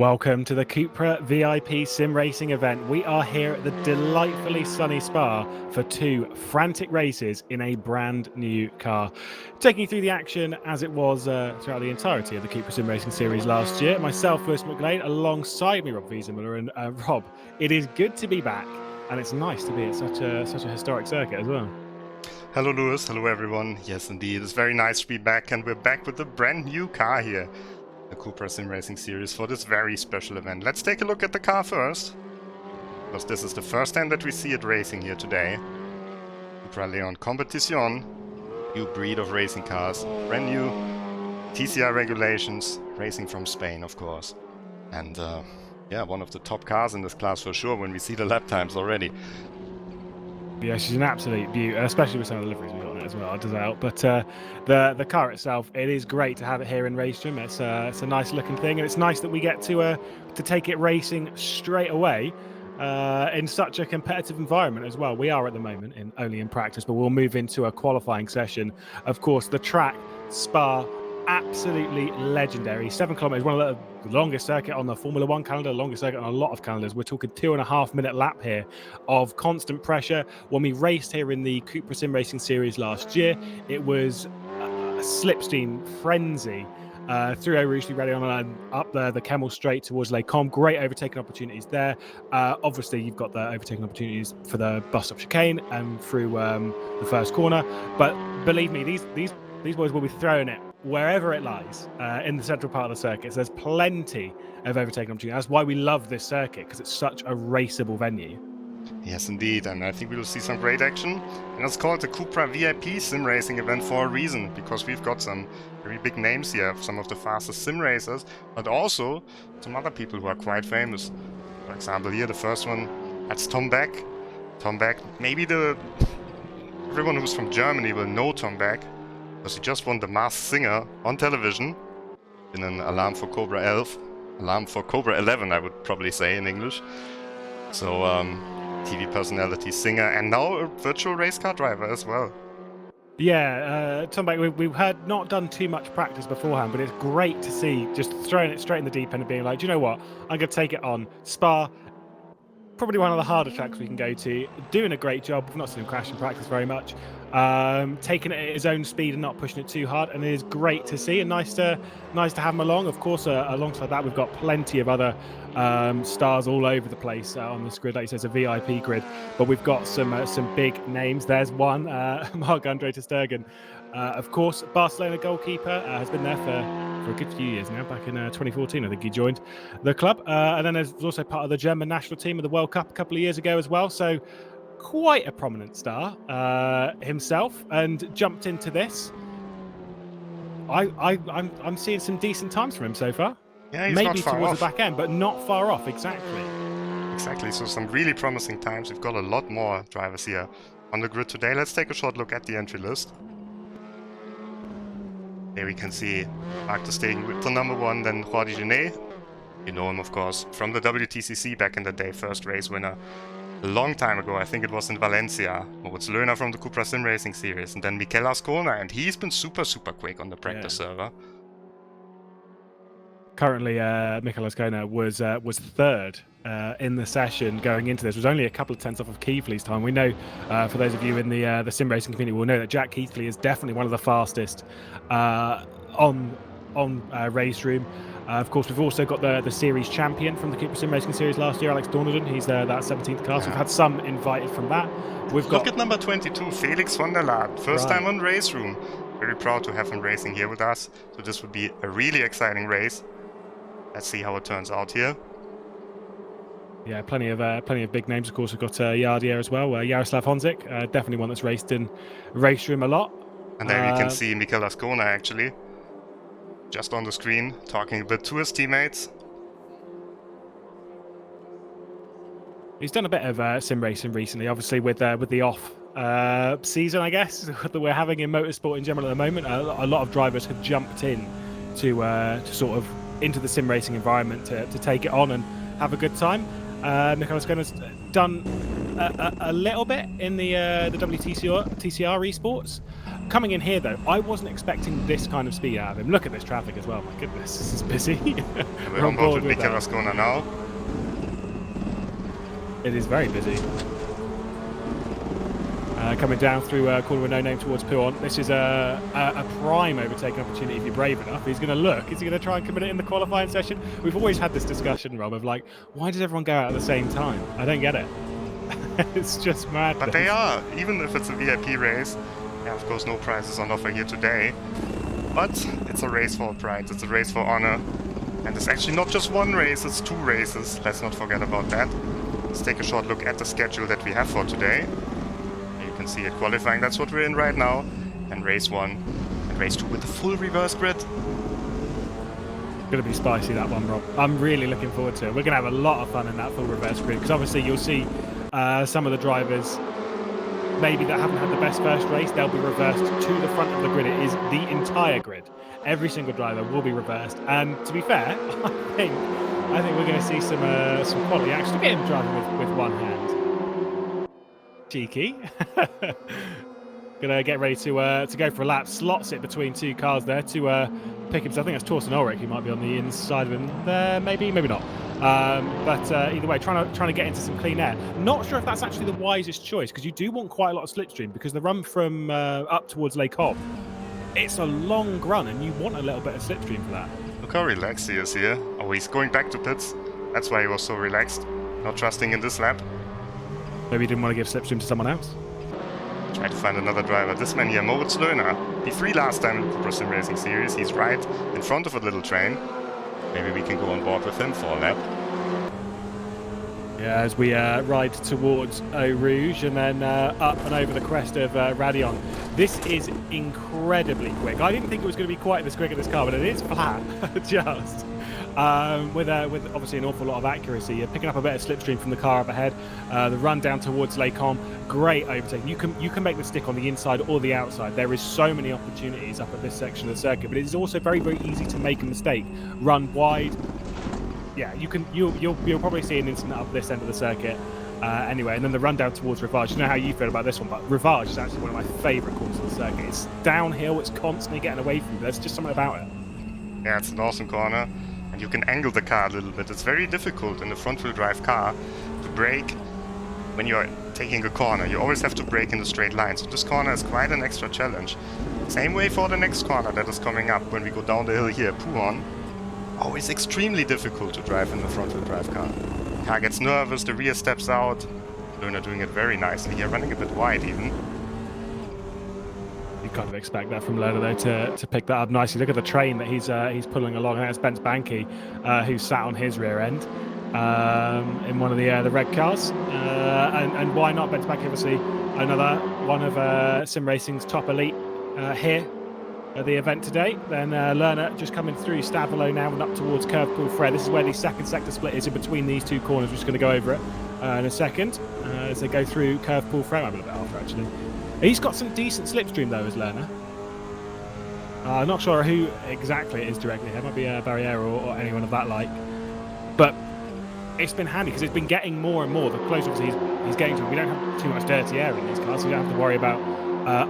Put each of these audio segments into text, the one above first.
Welcome to the CUPRA VIP SimRacing event. We are here at the delightfully sunny Spa for two frantic races in a brand new car. Taking you through the action as it was throughout the entirety of the CUPRA SimRacing Series last year. Myself, Lewis McLean, alongside me, Rob Wiesenmuller. And Rob, it is good to be back, and it's nice to be at such a historic circuit as well. Hello Lewis, hello everyone. Yes indeed, it's very nice to be back, and we're back with a brand new car here. The CUPRA SimRacing Series for this very special event. Let's take a look at the car first, because this is the first time that we see it racing here today. CUPRA Leon Competición, new breed of racing cars, brand new TCR regulations, racing from Spain of course. And yeah, one of the top cars in this class for sure when we see the lap times already. Yeah, she's an absolute beauty, especially with some of the liveries we've got on it as well, does out. But the car itself, it is great to have it here in RaceRoom. It's a nice looking thing, and it's nice that we get to take it racing straight away in such a competitive environment as well. We are at the moment only in practice, but we'll move into a qualifying session. Of course, the track, Spa, absolutely legendary. 7 kilometers, one of the longest circuit on the Formula One calendar, longest circuit on a lot of calendars. We're talking 2.5 minute lap here of constant pressure. When we raced here in the CUPRA SimRacing Series last year, it was a slipstream frenzy through Rouge Rally and up the Kemmel Straight towards Les Combes. Great overtaking opportunities there. Obviously, you've got the overtaking opportunities for the bus stop chicane and through the first corner. But believe me, these boys will be throwing it wherever it lies in the central part of the circuit. So there's plenty of overtaking opportunity. That's why we love this circuit, because it's such a raceable venue. Yes, indeed, and I think we will see some great action. And it's called the CUPRA VIP SimRacing event for a reason, because we've got some very big names here, some of the fastest sim racers, but also some other people who are quite famous. For example, here the first one, that's Tom Beck. Tom Beck, maybe everyone who's from Germany will know Tom Beck, because he just won the Masked Singer on television in an Alarm for Cobra 11, I would probably say in English. So, TV personality, singer, and now a virtual race car driver as well. Yeah, Tom Beck, we had not done too much practice beforehand, but it's great to see just throwing it straight in the deep end and being like, do you know what, I'm going to take it on. Spa, probably one of the harder tracks we can go to, doing a great job. We've not seen him crash in practice very much. Taking it at his own speed and not pushing it too hard, and it is great to see and nice to have him along. Of course, alongside that, we've got plenty of other stars all over the place on this grid. Like you said, it's a VIP grid, but we've got some big names. There's one, Marc-Andre ter Stegen. Of course, Barcelona goalkeeper, has been there for a good few years now. Back in 2014, I think he joined the club. And then there's also part of the German national team of the World Cup a couple of years ago as well. So quite a prominent star himself, and jumped into this. I'm seeing some decent times from him so far. Yeah, he's maybe not far towards off. the back end, but not far off. Exactly. So some really promising times. We've got a lot more drivers here on the grid today. Let's take a short look at the entry list. Here we can see Marc staying with the number 1, then Jordi Gené. You know him, of course, from the WTCC back in the day, first race winner. A long time ago, I think it was in Valencia. Moritz Löhner from the CUPRA SimRacing Series, and then Mikel Azcona, and he's been super quick on the practice server. Currently, Mikel Azcona was third in the session going into this. It was only a couple of tenths off of Keithley's time. We know, for those of you in the sim racing community, will know that Jack Keithley is definitely one of the fastest on RaceRoom. Of course, we've also got the series champion from the CUPRA SimRacing Series last year, Alex Dorneden. He's that 17th car. So we've had some invited from that. Look at number 22, Felix van der Laat. First time on RaceRoom. Very proud to have him racing here with us. So this would be a really exciting race. Let's see how it turns out here. Yeah, plenty of big names. Of course, we've got Yardier as well. Jaroslav Honzik, definitely one that's raced in RaceRoom a lot. And there you can see Mikel Azcona actually, just on the screen, talking a bit to his teammates. He's done a bit of sim racing recently, obviously with the off season, I guess, that we're having in motorsport in general at the moment. A lot of drivers have jumped in to sort of into the sim racing environment to take it on and have a good time. Mikel Azcona's done a little bit in the WTCR esports. Coming in here, though, I wasn't expecting this kind of speed out of him. Look at this traffic as well. My goodness, this is busy. We're on board with Mikel Azcona now. It is very busy. Coming down through corner with no name towards Puon. This is a prime overtaking opportunity if you're brave enough. He's going to look. Is he going to try and commit it in the qualifying session? We've always had this discussion, Rob, of like, why does everyone go out at the same time? I don't get it. It's just mad. But they are, even if it's a VIP race. Yeah, of course, no prizes on offer here today. But it's a race for pride. It's a race for honor. And it's actually not just one race, it's 2 races. Let's not forget about that. Let's take a short look at the schedule that we have for today. You can see it qualifying, that's what we're in right now. And race 1 and race 2 with the full reverse grid. Going to be spicy, that one, Rob. I'm really looking forward to it. We're going to have a lot of fun in that full reverse grid, because obviously you'll see some of the drivers maybe that haven't had the best first race. They'll be reversed to the front of the grid. It is the entire grid. Every single driver will be reversed. And to be fair, I think we're going to see some quality action. Get him driving with one hand. Cheeky. Gonna get ready to go for a lap. Slots it between 2 cars there to pick him. I think that's Torsten Ulrich who might be on the inside of him there. Maybe not. But either way, trying to get into some clean air. Not sure if that's actually the wisest choice, because you do want quite a lot of slipstream, because the run from up towards Les Combes, it's a long run and you want a little bit of slipstream for that. Look how relaxed he is here. Oh, he's going back to pits. That's why he was so relaxed. Not trusting in this lap. Maybe he didn't want to give slipstream to someone else. Try to find another driver. This man here, Moritz Löhner. P3 last time in the CUPRA SimRacing Series. He's right in front of a little train. Maybe we can go on board with him for a lap. Yeah, as we ride towards Eau Rouge and then up and over the crest of Radion. This is incredibly quick. I didn't think it was going to be quite this quick in this car, but it is flat, just. With obviously an awful lot of accuracy. You're picking up a bit of slipstream from the car up ahead. The run down towards Les Combes, great overtaking. You can make the stick on the inside or the outside. There is so many opportunities up at this section of the circuit, but it is also very, very easy to make a mistake. Run wide. Yeah, you'll probably see an incident up this end of the circuit. Anyway, and then the run down towards Rivage. You know how you feel about this one, but Rivage is actually one of my favourite corners of the circuit. It's downhill, it's constantly getting away from you. There's just something about it. Yeah, it's an awesome corner. And you can angle the car a little bit. It's very difficult in a front-wheel drive car to brake when you're taking a corner. You always have to brake in a straight line. So this corner is quite an extra challenge. Same way for the next corner that is coming up when we go down the hill here, Puon. Always extremely difficult to drive in a front-wheel drive car. Car gets nervous, the rear steps out. Löhner doing it very nicely here, running a bit wide even. You kind of expect that from Löhner though to pick that up nicely. Look at the train that he's pulling along. And that's Bence Banke, who's sat on his rear end in one of the red cars. And why not? Bence Banke, obviously another one of SimRacing's top elite here at the event today. Then Löhner just coming through Stavelo now and up towards Curve Pool Fred. This is where the second sector split is, in between these 2 corners. We're just going to go over it in a second as they go through Curve Pool Fred. I'm a little bit after actually. He's got some decent slipstream though, as Löhner. I'm not sure who exactly it is directly here. It might be Barriere or anyone of that like. But it's been handy because it's been getting more and more. The closer he's getting to it, we don't have too much dirty air in these cars, so we don't have to worry about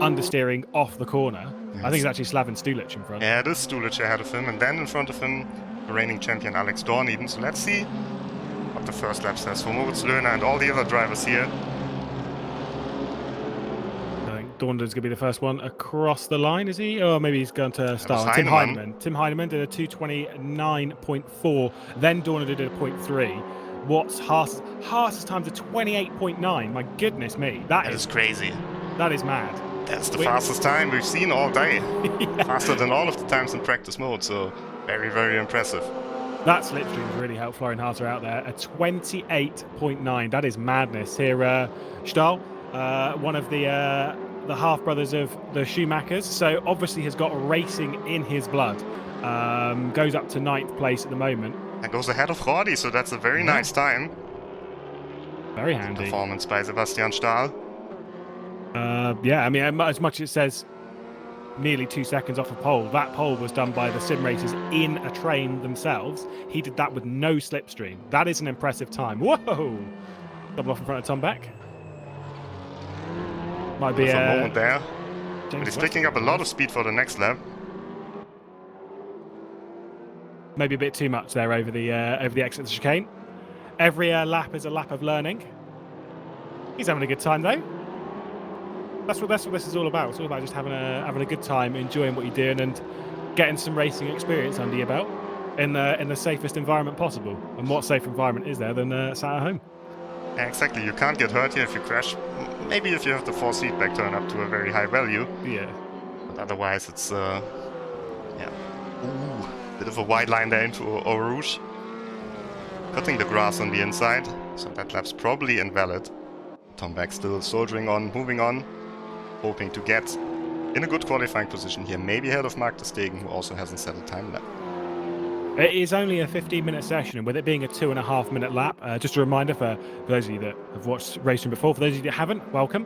understeering off the corner. Yes. I think it's actually Slaven Stulic in front. Yeah, it is Stulic ahead of him, and then in front of him, the reigning champion Alex Dorneden. So let's see what the first lap says for Moritz Löhner and all the other drivers here. Dorneden's going to be the first one across the line, is he? Or maybe he's going to start. Tim Hyneman. Tim Hyneman did a 2:29.4. Then Dorneden did a 0.3. What's Haas's time's a 28.9. My goodness me. That is crazy. That is mad. That's the fastest time we've seen all day. Yeah. Faster than all of the times in practice mode. So very, very impressive. That slipstream really helped Florian Harter out there. A 28.9. That is madness. Here, Stahl, one of the half-brothers of the Schumachers, so obviously has got racing in his blood. Goes up to 9th place at the moment. And goes ahead of Jordi, so that's a very nice time. Very handy. Performance by Sebastian Stahl. Yeah, I mean, as much as it says nearly 2 seconds off a pole, that pole was done by the sim racers in a train themselves. He did that with no slipstream. That is an impressive time. Whoa! Double off in front of Tom Beck. Might be a moment there. But he's picking up a lot of speed for the next lap. Maybe a bit too much there over the exit of the chicane. Every lap is a lap of learning. He's having a good time though. That's what this is all about. It's all about just having a good time, enjoying what you're doing, and getting some racing experience under your belt in the safest environment possible. And what safer environment is there than sat at home? Yeah, exactly. You can't get hurt here if you crash. Maybe if you have the force feedback turn up to a very high value. Yeah. But otherwise, it's yeah. Ooh, bit of a wide line there into Eau Rouge. Cutting the grass on the inside, so that lap's probably invalid. Tom Beck still soldiering on, moving on, hoping to get in a good qualifying position here, maybe ahead of Marc Stegen, who also hasn't set a time lap. It is only a 15-minute session, and with it being a 2.5-minute lap, just a reminder for those of you that have watched RaceRoom before, for those of you that haven't, welcome.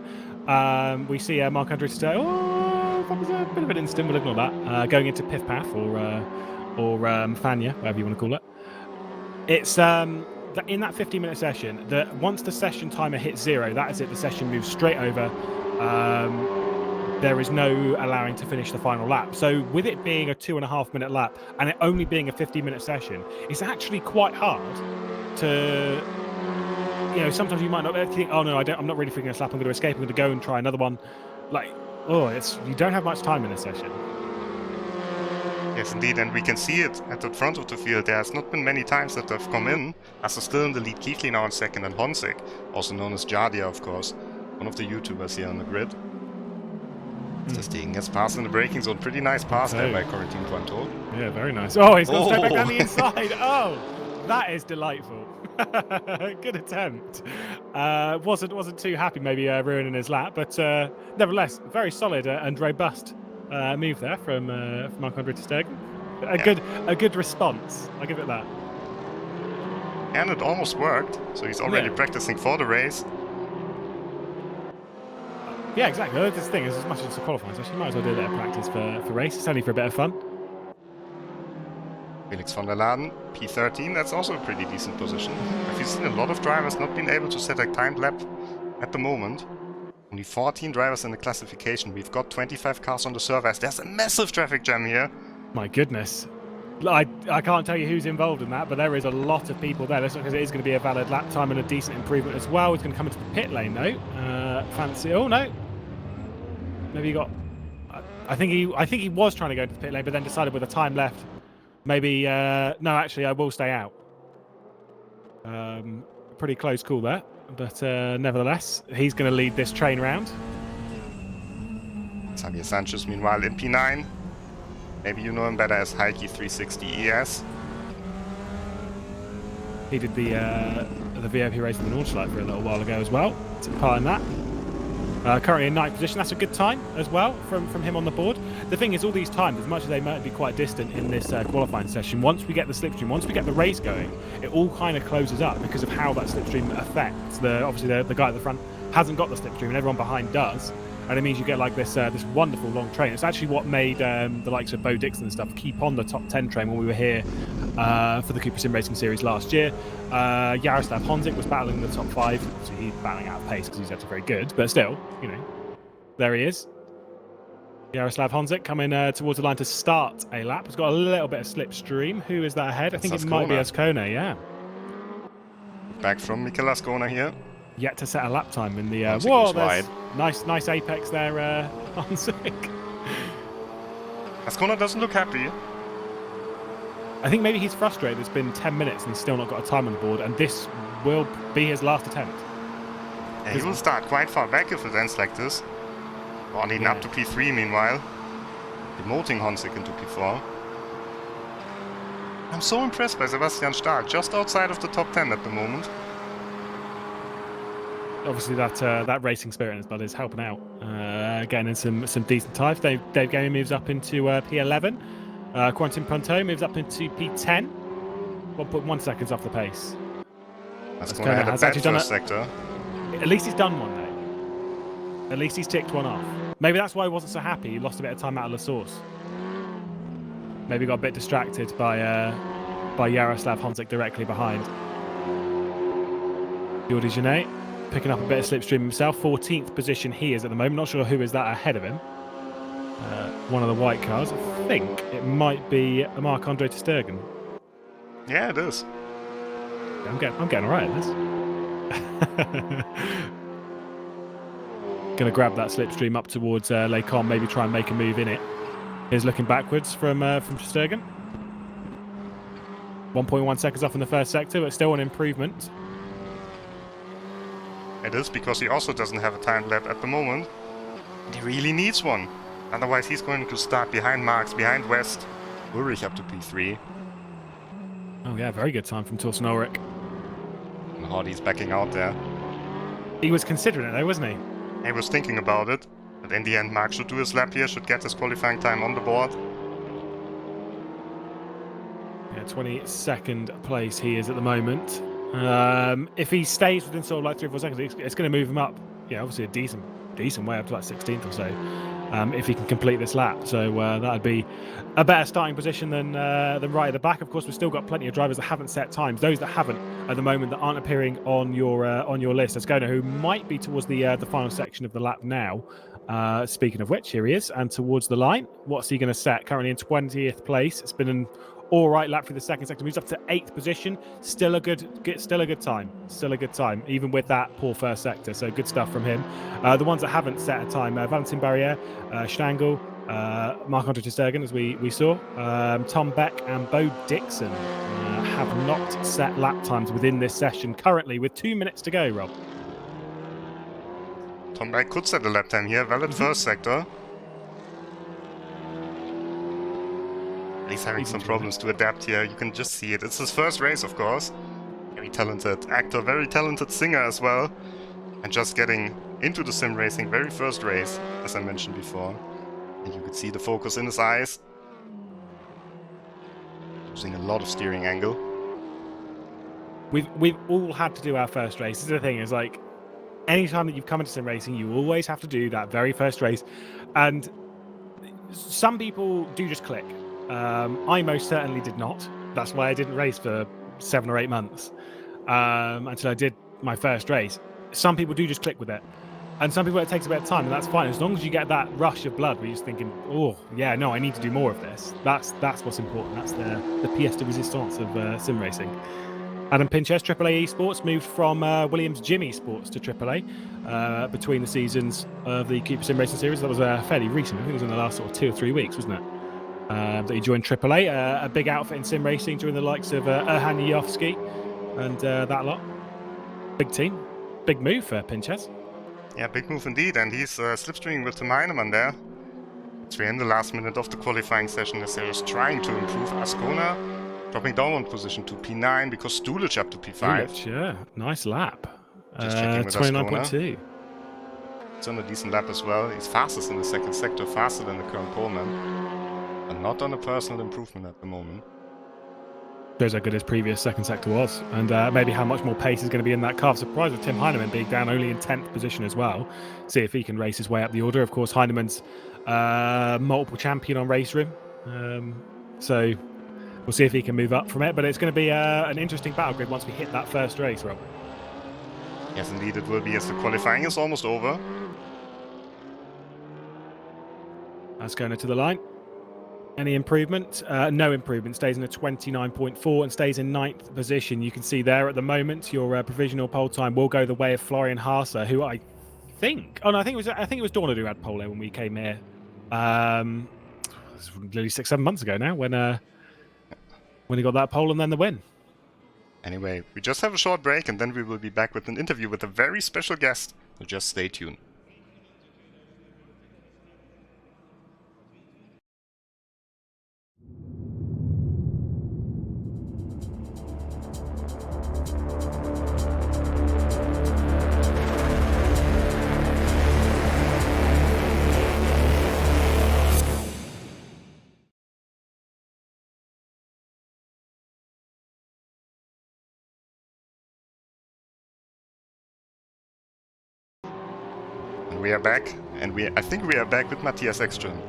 We see Marc-Andre today. Oh, that was a bit of an instant, we'll ignore that. Going into Piff Paff or Fania, whatever you want to call it. It's in that 15-minute session that once the session timer hits 0, that is it. The session moves straight over. There is no allowing to finish the final lap. So with it being a 2.5-minute lap and it only being a 15-minute session, it's actually quite hard to, sometimes you might not think, oh no, I'm not really freaking this lap, I'm going to escape, I'm going to go and try another one. Like, you don't have much time in this session. Yes, indeed, and we can see it at the front of the field. There has not been many times that they've come in. As are still in the lead, Keithley now in second, and Honzik, also known as Jardia, of course, one of the YouTubers here on the grid. Stegen gets past in the braking zone. Pretty nice pass there by Corentin Pointeau. Yeah, very nice. Oh, he's gone straight back down the inside. Oh, that is delightful. Good attempt. Wasn't too happy, maybe ruining his lap, but nevertheless, very solid and robust move there from Marc-Andre Stegen. A good response. I'll give it that. And it almost worked. So he's already practicing for the race. Yeah, exactly. This thing is, as much as it's a qualifying session, you might as well do a bit of practice for race. It's only for a bit of fun. Felix van der Laden, P13. That's also a pretty decent position. I've seen a lot of drivers not being able to set a timed lap at the moment. Only 14 drivers in the classification. We've got 25 cars on the surface. There's a massive traffic jam here. My goodness. I can't tell you who's involved in that, but there is a lot of people there. That's because it is going to be a valid lap time and a decent improvement as well. He's going to come into the pit lane though. Fancy. Oh no. Maybe he got. I think he was trying to go into the pit lane, but then decided with the time left, maybe no. Actually, I will stay out. Pretty close call there, but nevertheless, he's going to lead this train round. Xavier Sanchez, meanwhile, in P9. Maybe you know him better as Heike 360 ES. He did the VIP race in the Nordschleife for a little while ago as well. Took part in that. Currently in 9th position. That's a good time as well from him on the board. The thing is, all these times, as much as they might be quite distant in this qualifying session, once we get the slipstream, once we get the race going, it all kind of closes up because of how that slipstream affects. Obviously the guy at the front hasn't got the slipstream and everyone behind does. And it means you get like this wonderful long train. It's actually what made the likes of Bo Dixon and stuff keep on the top 10 train when we were here for the CUPRA SimRacing Series last year. Jaroslav Honzik was battling the top 5. So he's battling out of pace because he's actually very good. But still, there he is. Jaroslav Honzik coming towards the line to start a lap. He's got a little bit of slipstream. Who is that ahead? I think it might be Azcona, yeah. Back from Mikel Azcona here. Yet to set a lap time in the whoa, there's nice apex there on Sick. Azcona doesn't look happy. I think maybe he's frustrated. It's been 10 minutes and he's still not got a time on the board, and this will be his last attempt. Yeah, he will start quite far back if it ends like this. Oh, leading up to P3 meanwhile. Demoting Honzik into P4. I'm so impressed by Sebastian Stahl, just outside of the top 10 at the moment. Obviously, that racing spirit in his blood is helping out, getting in some decent times. Dave Gamey moves up into P11. Corentin Pointeau moves up into P10. 1.1 seconds off the pace. That's going to have a bad first sector. At least he's done one, though. At least he's ticked one off. Maybe that's why he wasn't so happy. He lost a bit of time out of La Source. Maybe got a bit distracted by Jaroslav Honzik directly behind. Jordi Gené picking up a bit of slipstream himself. 14th position he is at the moment. Not sure who is that ahead of him. one of the white cars. I think it might be a Marc-Andre ter Stegen. Yeah, it is. I'm getting all right at this. Going to grab that slipstream up towards Lecom, maybe try and make a move in it. Here's looking backwards from ter Stegen. 1.1 seconds off in the first sector, but still an improvement. It is, because he also doesn't have a timed lap at the moment. And he really needs one. Otherwise he's going to start behind Marx, behind West. Ulrich up to P3. Oh yeah, very good time from Torsten Ulrich. And Jordi's backing out there. He was considering it though, wasn't he? He was thinking about it. But in the end, Marc should do his lap here, should get his qualifying time on the board. Yeah, 22nd place he is at the moment. If he stays within sort of like 3 or 4 seconds, it's going to move him up. Yeah, obviously a decent way up to like 16th or so. If he can complete this lap, so that would be a better starting position than right at the back. Of course, we've still got plenty of drivers that haven't set times. Those that haven't at the moment, that aren't appearing on your list. Azcona, who might be towards the final section of the lap now. Speaking of which, here he is, and towards the line. What's he going to set? Currently in 20th place. It's been an all right lap through the second sector. Moves up to 8th position. Still a good time. Even with that poor first sector. So good stuff from him. The ones that haven't set a time: Valentin Barriere, Stangl, Marc-Andre ter Stegen, as we saw. Tom Beck and Bo Dixon have not set lap times within this session. Currently, with 2 minutes to go, Rob. Tom Beck could set a lap time here. Valid first sector. He's having some problems to adapt here. You can just see it. It's his first race, of course. Very talented actor, very talented singer as well. And just getting into the sim racing, very first race, as I mentioned before. And you could see the focus in his eyes. Using a lot of steering angle. We've all had to do our first race. This is the thing, is like, anytime that you've come into sim racing, you always have to do that very first race. And some people do just click. I most certainly did not. That's why I didn't race for 7 or 8 months until I did my first race. Some people do just click with it, and some people it takes a bit of time, and that's fine as long as you get that rush of blood where you're just thinking, oh yeah, no, I need to do more of this. That's what's important. That's the pièce de résistance of sim racing. Adam Pinchas, AAA Esports, moved from Williams Gym Esports to AAA between the seasons of the CUPRA SimRacing Series. That was fairly recent. I think it was in the last sort of 2 or 3 weeks, wasn't it? That he joined AAA, a big outfit in sim racing, during the likes of Erhan Yovsky and that lot. Big team, big move for Pinchas. Yeah, big move indeed, and he's slipstreaming with Tom Hyneman there. We're in the last minute of the qualifying session. The series trying to improve. Azcona dropping down one position to P9 because Stulic up to P5. Stulic, yeah, nice lap. Just checking with 29.2. It's on a decent lap as well. He's fastest in the second sector, faster than the current poleman. And not on a personal improvement at the moment. Shows how good his previous second sector was, and maybe how much more pace is going to be in that car. Surprised with Tim Hyneman being down only in 10th position as well. See if he can race his way up the order. Of course, Hyneman's multiple champion on RaceRoom, so we'll see if he can move up from it. But it's going to be an interesting battle grid once we hit that first race, Rob. Yes, indeed it will be, as the qualifying is almost over. Azcona to the line. Any improvement? No improvement. Stays in a 29.4 and stays in 9th position. You can see there at the moment your provisional pole time will go the way of Florian Haase, who I think. Oh no, I think it was Dornad who had pole when we came here. Nearly 6-7 months ago now, when he got that pole and then the win. Anyway, we just have a short break and then we will be back with an interview with a very special guest. So just stay tuned. We are back, and I think we are back with Matthias Ekstrom,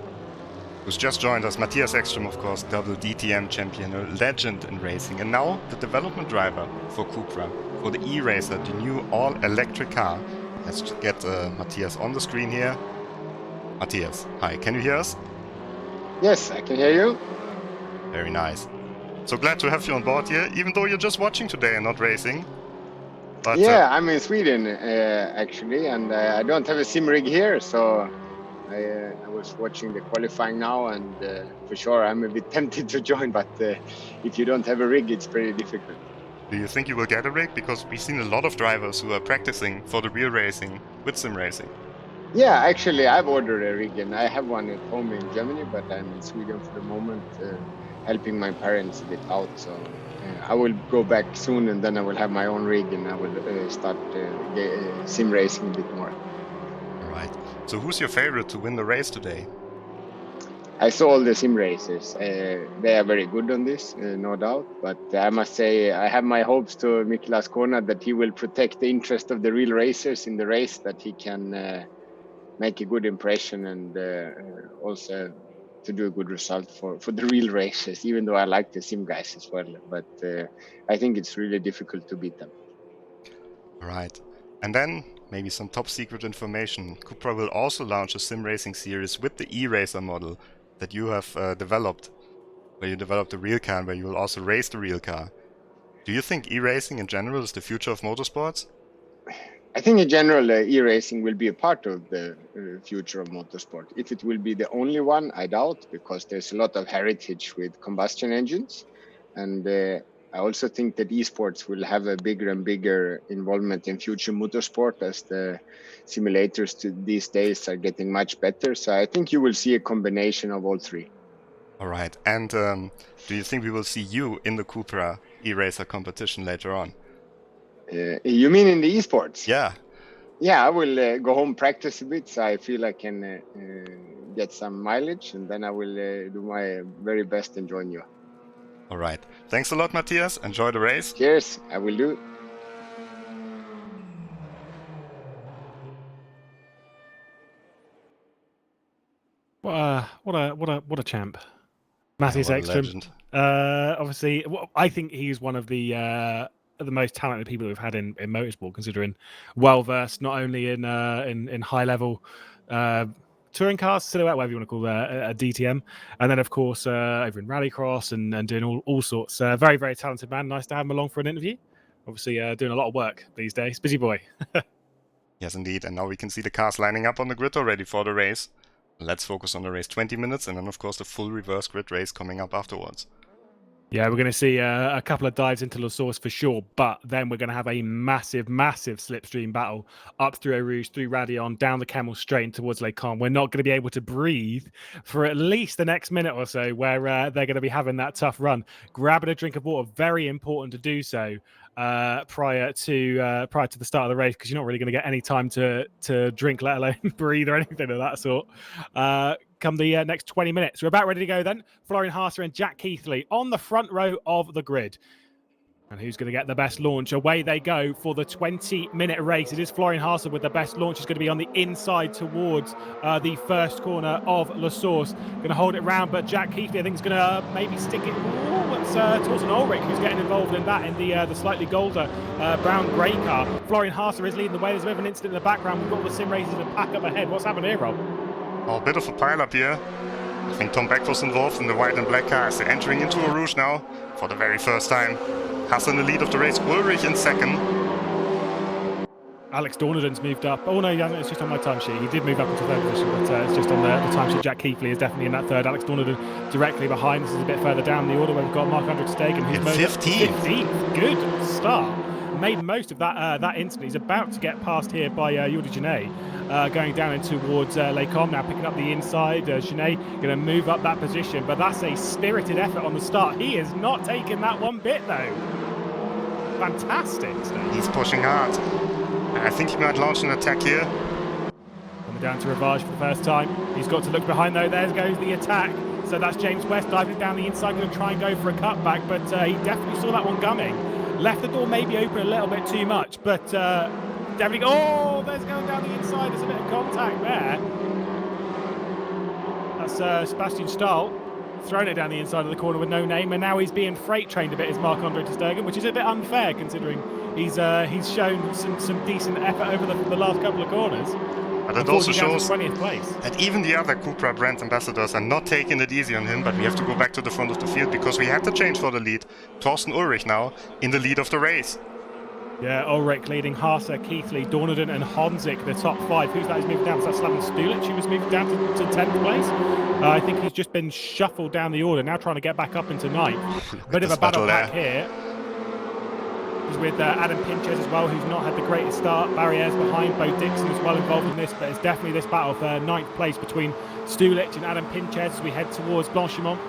who's just joined us. Matthias Ekstrom, of course, double DTM champion, a legend in racing, and now the development driver for CUPRA, for the E-Racer, the new all-electric car. Let's get Matthias on the screen here. Matthias, hi, can you hear us? Yes, I can hear you. Very nice. So glad to have you on board here, even though you're just watching today and not racing. But, yeah, I'm in Sweden actually, and I don't have a sim rig here, so I was watching the qualifying now, and for sure I'm a bit tempted to join, but if you don't have a rig, it's pretty difficult. do you think you will get a rig? Because we've seen a lot of drivers who are practicing for the real racing with sim racing. Yeah, actually, I've ordered a rig, and I have one at home in Germany, but I'm in Sweden for the moment, helping my parents a bit out. So I will go back soon, and then I will have my own rig, and I will start sim racing a bit more. All right. So who's your favorite to win the race today? I saw all the sim races. They are very good on this, no doubt. But I must say, I have my hopes to Mikel Azcona that he will protect the interest of the real racers in the race, that he can make a good impression and also to do a good result for the real racers, even though I like the sim guys as well. But I think it's really difficult to beat them. All right. And then maybe some top secret information. CUPRA will also launch a sim racing series with the e-racer model that you have developed, where you developed the real car and where you will also race the real car. Do you think e-racing in general is the future of motorsports? I think in general, e-racing will be a part of the future of motorsport. If it will be the only one, I doubt, because there's a lot of heritage with combustion engines. And I also think that esports will have a bigger and bigger involvement in future motorsport as the simulators these days are getting much better. So I think you will see a combination of all three. All right. And do you think we will see you in the CUPRA e-racer competition later on? You mean in the esports? Yeah. Yeah, I will go home, practice a bit, so I feel I can get some mileage, and then I will do my very best and join you. All right. Thanks a lot, Matthias. Enjoy the race. Cheers. I will do. What a champ, Matthias Ekstrom. Obviously, I think he's one of the most talented people we've had in motorsport, considering well versed not only in high level touring cars, silhouette, whatever you want to call a DTM, and then of course over in rallycross and doing all sorts. Very, very talented man. Nice to have him along for an interview. Obviously doing a lot of work these days. Busy boy. Yes, indeed. And now we can see the cars lining up on the grid already for the race. Let's focus on the race 20 minutes, and then of course the full reverse grid race coming up afterwards. Yeah, we're going to see a couple of dives into La Source for sure, but then we're going to have a massive, massive slipstream battle up through Eau Rouge, through Radion, down the Camel straight in towards Les Cons. We're not going to be able to breathe for at least the next minute or so, where they're going to be having that tough run. Grabbing a drink of water, very important to do so prior to the start of the race, because you're not really going to get any time to drink, let alone breathe or anything of that sort. Come the next 20 minutes. We're about ready to go then. Florian Haase and Jack Keithley on the front row of the grid. And who's going to get the best launch? Away they go for the 20-minute race. It is Florian Haase with the best launch. He's going to be on the inside towards the first corner of La Source. Going to hold it round, but Jack Keithley, I think, is going to maybe stick it towards an Ulrich, who's getting involved in that in the slightly golder brown-grey car. Florian Haase is leading the way. There's a bit of an incident in the background. We've got all the sim racers and pack up ahead. What's happened here, Rob? Oh, a bit of a pile-up here. I think Tom Beck was involved in the white and black cars. They're entering into Eau Rouge now for the very first time. Haase in the lead of the race, Ulrich in second. Alex Dornaden's moved up. Oh no, it's just on my timesheet. He did move up into third position, but it's just on the timesheet. Jack Keithley is definitely in that third. Alex Dornaden directly behind. This is a bit further down the order where we've got Marc-Andre Stegen, who's 15th. Good start. Made most of that instant. He's about to get past here by Jordi Gené, going down in towards Les Cons, now picking up the inside. Gené going to move up that position, but that's a spirited effort on the start. He is not taking that one bit though. Fantastic. He's pushing hard. I think he might launch an attack here. Coming down to Rivage for the first time. He's got to look behind though. There goes the attack. So that's James West diving down the inside, going to try and go for a cutback, but he definitely saw that one coming. Left the door maybe open a little bit too much, but definitely. Oh, there's going down the inside. There's a bit of contact there. That's Sebastian Stahl. thrown it down the inside of the corner with no name, and now he's being freight trained a bit, is Marc-Andre ter Stegen, which is a bit unfair considering he's shown some decent effort over the last couple of corners. But it also shows 20th place. that even the other CUPRA brand ambassadors are not taking it easy on him, but we have to go back to the front of the field because we had to change for the lead. Torsten Ullrich now in the lead of the race. Yeah, Ullrich leading Haase, Keithley, Dorneden and Honzik, the top 5. Who's that who's moved down? Is that Slaven Stulic who was moved down to 10th place? I think he's just been shuffled down the order, now trying to get back up into 9th. Bit of a battle back here. He's with Adam Pinches as well, who's not had the greatest start. Barriers behind, Bo Dixon as well involved in this, but it's definitely this battle for 9th place between Stulic and Adam Pinches as we head towards Blanchimont.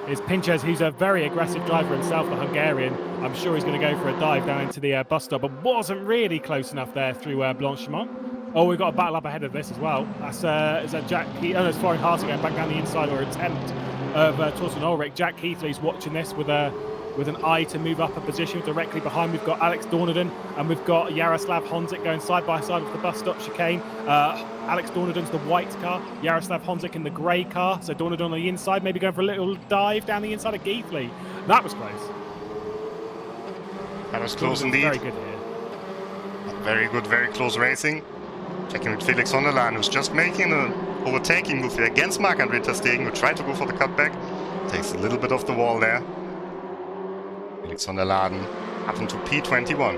It's Pinches, who's a very aggressive driver himself, the Hungarian. I'm sure he's going to go for a dive down into the bus stop, but wasn't really close enough there through Blanchimont. Oh, we've got a battle up ahead of this as well. That's is that Jack Keithley? Oh, no, it's Florian Haase going back down the inside, or attempt of Torsten Ullrich. Jack Keithley's watching this with an eye to move up a position. Directly behind, we've got Alex Dorneden and we've got Jaroslav Honzik going side by side with the bus stop chicane. Alex Dorneden's the white car, Jaroslav Honzik in the grey car. So Dorneden on the inside, maybe going for a little dive down the inside of Keithley. That was close. That was close indeed. Very good here. Very good, very close racing. Checking with Felix van der Laan, who's just making an overtaking move here against Marc-Andre ter Stegen, who tried to go for the cutback. Takes a little bit off the wall there. Felix van der Laan up into P21.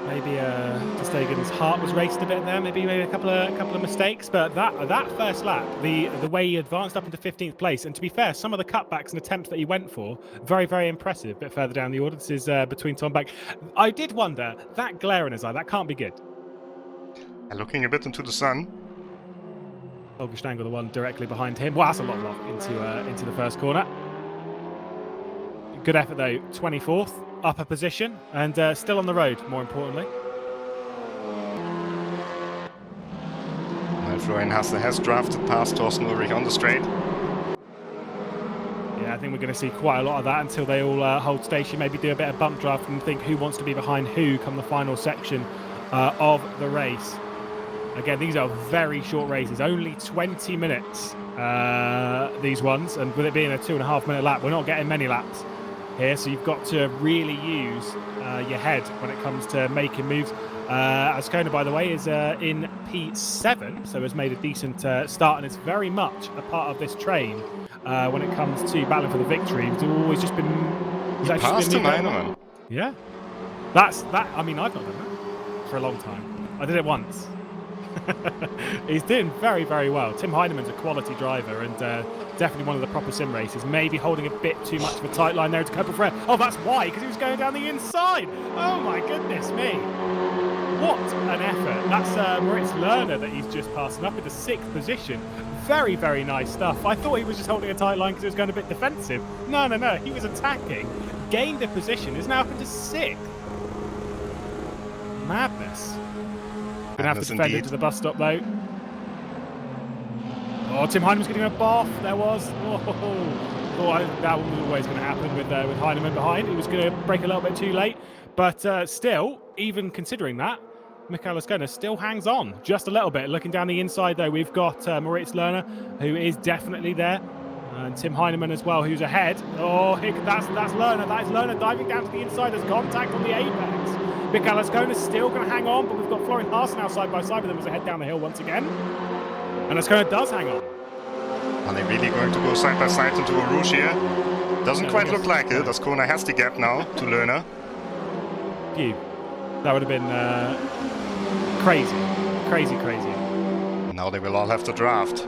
Maybe ter Stegen's heart was raced a bit there. Maybe he made a couple of mistakes, but that first lap, the way he advanced up into 15th place, and to be fair, some of the cutbacks and attempts that he went for, very, very impressive. A bit further down the order, this is between Tom Beck. I did wonder, that glare in his eye, that can't be good. And looking a bit into the sun. Holger Stangl, the one directly behind him. Well, that's a lot of luck into the first corner. Good effort though, 24th, upper position, and still on the road, more importantly. Well, Florian Haase has drafted past Torsten Ullrich on the straight. Yeah, I think we're going to see quite a lot of that until they all hold station, maybe do a bit of bump draft and think who wants to be behind who come the final section of the race. Again, these are very short races, only 20 minutes, these ones, and with it being a 2.5 minute lap, we're not getting many laps here, so you've got to really use your head when it comes to making moves. Azcona, by the way, is in P7, so has made a decent start, and it's very much a part of this train when it comes to battling for the victory. It's always just been... Past him, Hyneman. Yeah. I mean, I've not done that for a long time. I did it once. He's doing very, very well. Tim Hyneman's a quality driver and definitely one of the proper sim races. Maybe holding a bit too much of a tight line there to Cooper Fred. Oh, that's why, because he was going down the inside. Oh my goodness me. What an effort. That's Moritz Lerner that he's just passing up into 6th position. Very, very nice stuff. I thought he was just holding a tight line because he was going a bit defensive. No. He was attacking. Gained a position. Is now up into 6th. Madness. Gonna have to defend into the bus stop though. Oh, Tim Hyneman's getting a bath. There was. That was always going to happen with Hyneman behind. He was going to break a little bit too late, but still, even considering that, Mikel Azcona still hangs on just a little bit. Looking down the inside though, we've got Moritz Lerner, who is definitely there, and Tim Hyneman as well, who's ahead. Oh, that's Lerner. That is Lerner diving down to the inside. There's contact on the apex. Mikel Azcona's still going to hang on, but we've got Florian Haase now side by side with him as they head down the hill once again. And Azcona does hang on. Are they really going to go side by side into a Rouge here? Doesn't quite look like it. Azcona has the gap now to Lerner. Phew. That would have been crazy. Crazy. Now they will all have to draft.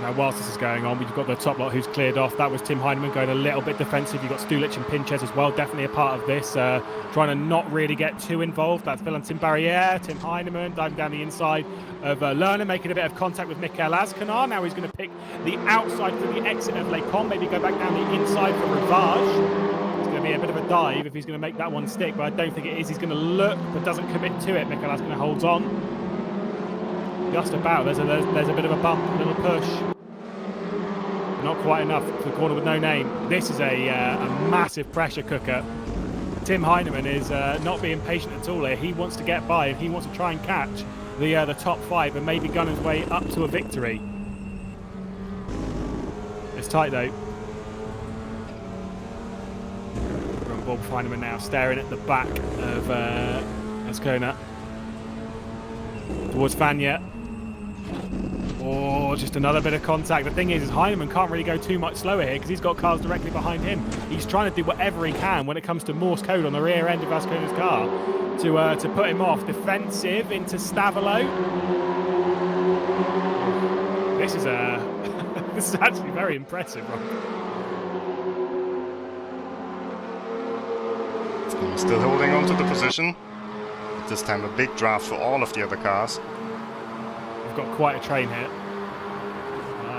Now, whilst this is going on, we've got the top lot who's cleared off. That was Tim Hyneman going a little bit defensive. You've got Stulic and Pinches as well, definitely a part of this. Trying to not really get too involved. That's Valentin Barriere, Tim Hyneman diving down the inside of Lerner, making a bit of contact with Mikel Azcona. Now he's going to pick the outside for the exit of Lecom, maybe go back down the inside for Rivage. It's going to be a bit of a dive if he's going to make that one stick, but I don't think it is. He's going to look, but doesn't commit to it. Mikel Azcona holds on. Just about. There's a bit of a bump, a little push. Not quite enough for the corner with no name. This is a massive pressure cooker. Tim Hyneman is not being patient at all here. He wants to get by and he wants to try and catch the top 5 and maybe gun his way up to a victory. It's tight though. We're on board with Hyneman now, staring at the back of Azcona. Towards Vanya. Oh, just another bit of contact. The thing is Hyneman can't really go too much slower here because he's got cars directly behind him. He's trying to do whatever he can when it comes to Morse code on the rear end of Azcona's car to put him off. Defensive into Stavolo. This is this is actually very impressive, Rob. Still holding on to the position. This time a big draft for all of the other cars. We've got quite a train here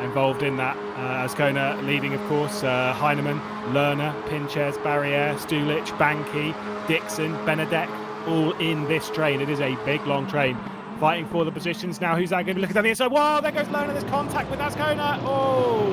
involved in that. Azcona leading, of course. Hyneman, Lerner, Pinches, Barriere, Stulic, Banky, Dixon, Benedek, all in this train. It is a big, long train. Fighting for the positions now. Who's that going to be looking down the inside? Whoa, there goes Lerner. There's contact with Azcona. Oh,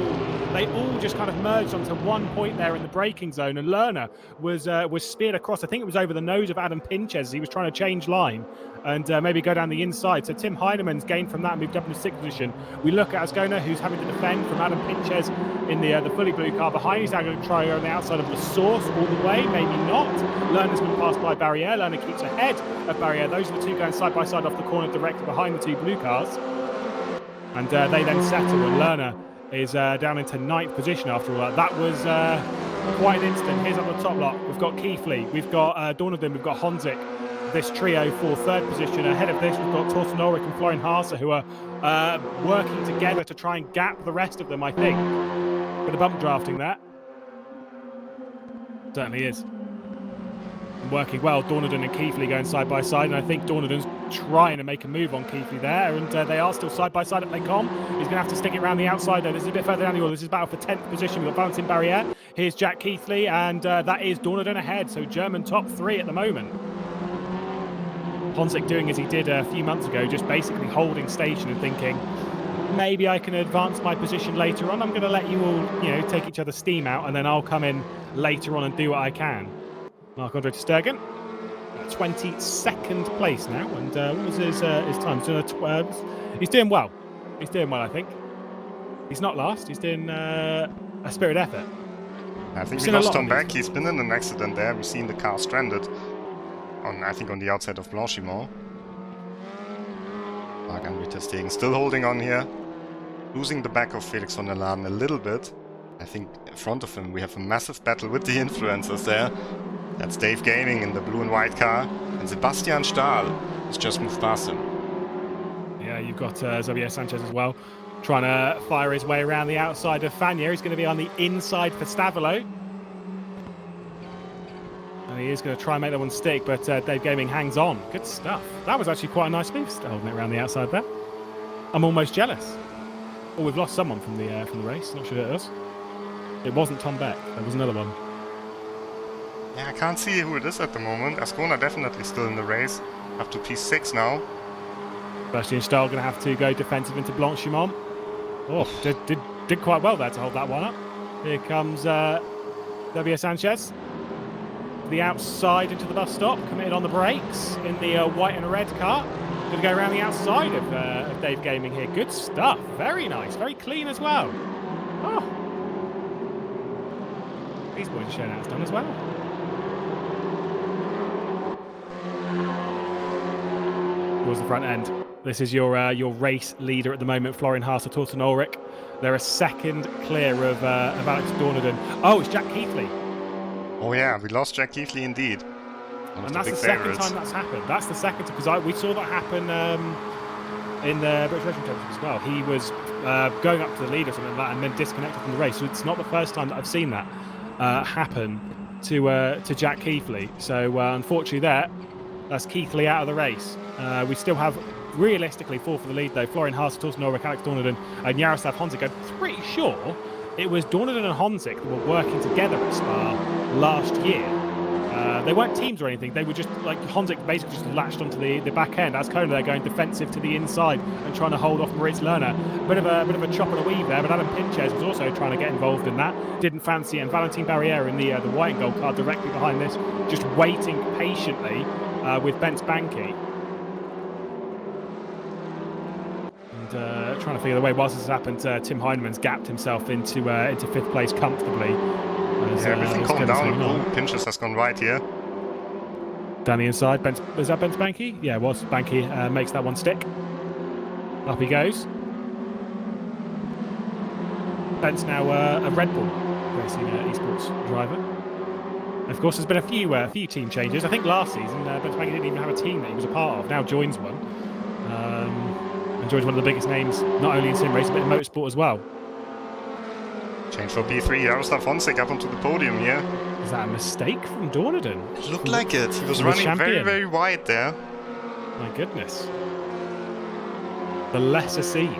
they all just kind of merged onto one point there in the braking zone, and Lerner was speared across. I think it was over the nose of Adam Pinches as he was trying to change line and maybe go down the inside. So Tim Hyneman's gained from that, moved up into 6th position. We look at Azcona, who's having to defend from Adam Pinches in the fully blue car behind. He's now going to try on the outside of the source all the way, maybe not. Lerner's been passed by Barriere. Lerner keeps ahead of Barriere. Those are the two going side by side off the corner directly behind the two blue cars. And they then settle, and Lerner is down into 9th position after all that. That was quite an instant. Here's up the top lot. We've got Keithley, we've got Dornadon, we've got Honzik. This trio for 3rd position. Ahead of this, we've got Torsten Ulrich and Florian Haase, who are working together to try and gap the rest of them, I think. Bit of bump drafting there. Certainly is. Working well, Dornadon and Keithley going side by side, and I think Dornadon's trying to make a move on Keithley there, and they are still side by side at Lecom. He's going to have to stick it around the outside though. This is a bit further down the order. This is battle for 10th position. We've got Valentin Barriere. Here's Jack Keithley, and that is Dornadon ahead, so German top 3 at the moment. Honzik doing as he did a few months ago, just basically holding station and thinking, maybe I can advance my position later on. I'm going to let you all, take each other's steam out, and then I'll come in later on and do what I can. Marc-Andre ter Stegen, 22nd place now, and what was his time? He's doing well. He's doing well, I think. He's not last. He's doing a spirited effort. I think we lost Tom Beck. He's been in an accident there. We've seen the car stranded on the outside of Blanchimont. Marc-Andre ter Stegen still holding on here, losing the back of Felix van der Laden a little bit. I think in front of him we have a massive battle with the influencers there. That's Dave Gaming in the blue and white car, and Sebastian Stahl has just moved past him. Yeah, you've got Xavier Sanchez as well, trying to fire his way around the outside of Fagner. He's going to be on the inside for Stavolo. And he is going to try and make that one stick, but Dave Gaming hangs on. Good stuff. That was actually quite a nice move, holding it around the outside there. I'm almost jealous. Oh, we've lost someone from the race. Not sure who it was. It wasn't Tom Beck. There was another one. Yeah, I can't see who it is at the moment. Azcona definitely still in the race. Up to P6 now. Sebastian Stahl going to have to go defensive into Blanchimont. Oh, did quite well there to hold that one up. Here comes Xavier Sanchez. The outside into the bus stop, committed on the brakes in the white and red car. Going to go around the outside of Dave Gaming here. Good stuff. Very nice. Very clean as well. Oh. These boys are showing how it's done as well. Towards the front end. This is your race leader at the moment, Florian Haase, Torsten Ulrich. They're a second clear of Alex Dornadon. Oh, it's Jack Keithley. Oh yeah, we lost Jack Keithley indeed. And that's the second time that's happened. That's the second time, because we saw that happen in the British Racing Championship as well. He was going up to the lead or something like that and then disconnected from the race. So it's not the first time that I've seen that happen to Jack Keithley. So unfortunately that's Keithley out of the race. We still have, realistically, 4 for the lead though. Florian Haase, Torsten Ulrich, Alex Dornadon, and Jaroslav Honzik. I'm pretty sure it was Dornadon and Honzik that were working together at Spa last year. They weren't teams or anything. They were just like Honzik basically just latched onto the back end. Azcona they're going defensive to the inside and trying to hold off Moritz Lerner. Bit of a chop and a weave there, but Adam Pinches was also trying to get involved in that. Didn't fancy it. And Valentin Barriere in the white and gold car directly behind this, just waiting patiently with Bence Banky. trying to figure the way. Whilst this has happened, Tim Hyneman's gapped himself into 5th place comfortably. Yeah, everything calmed down. Oh, Pinches has gone right here. Down the inside. Is that Ben Spanky? Yeah, it was. Spanky makes that one stick. Up he goes. Ben's now a Red Bull racing esports driver. Of course, there's been a few team changes. I think last season, Ben Spanky didn't even have a team that he was a part of. Now joins one. And joins one of the biggest names, not only in sim racing, but in motorsport as well. Change for P3, Jaroslav Honzik up onto the podium here. Is that a mistake from Dorneden? It looked like it. He was running very, very wide there. My goodness. The lesser seen.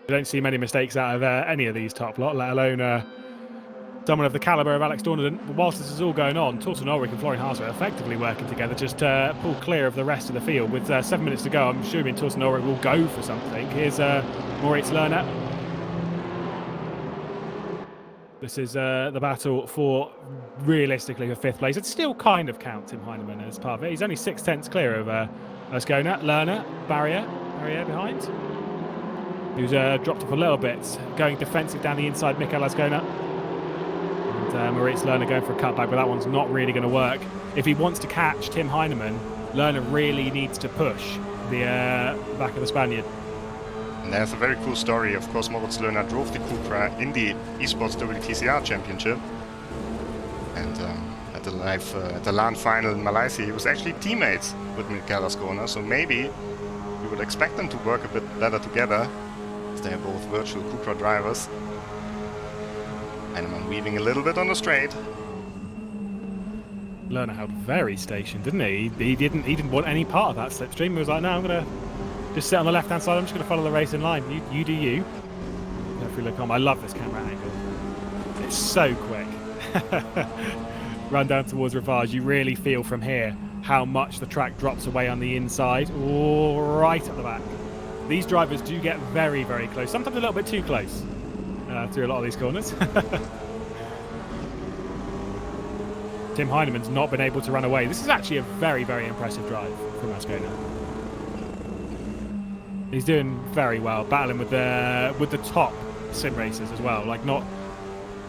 You don't see many mistakes out of any of these top lot, let alone someone of the calibre of Alex Dorneden. But whilst this is all going on, Torsten Ulrich and Florian Haase are effectively working together just to pull clear of the rest of the field. With 7 minutes to go, I'm assuming Torsten Ulrich will go for something. Here's Moritz Lerner. This is the battle for, realistically, for 5th place. It still kind of counts Tim Hyneman as part of it. He's only 6/10 clear of Azcona. Lerner, barrier behind. Who's dropped off a little bit. Going defensive down the inside, Mikel Azcona. And Moritz Lerner going for a cutback, but that one's not really going to work. If he wants to catch Tim Hyneman, Lerner really needs to push the back of the Spaniard. And there's a very cool story. Of course, Moritz Lerner drove the CUPRA in the Esports WTCR Championship. And at the LAN final in Malaysia, he was actually teammates with Mikel Azcona. So maybe we would expect them to work a bit better together, as they are both virtual CUPRA drivers. Hyneman weaving a little bit on the straight. Lerner held very stationed, didn't he? He didn't want any part of that slipstream. He was like, no, I'm going to just sit on the left-hand side. I'm just going to follow the race in line. You do you. Hopefully look on. I love this camera angle. It's so quick. Run down towards Rivage. You really feel from here how much the track drops away on the inside. Oh, right at the back. These drivers do get very, very close. Sometimes a little bit too close through a lot of these corners. Tim Hyneman's not been able to run away. This is actually a very, very impressive drive from Azcona. He's doing very well, battling with the top sim racers as well. Like not,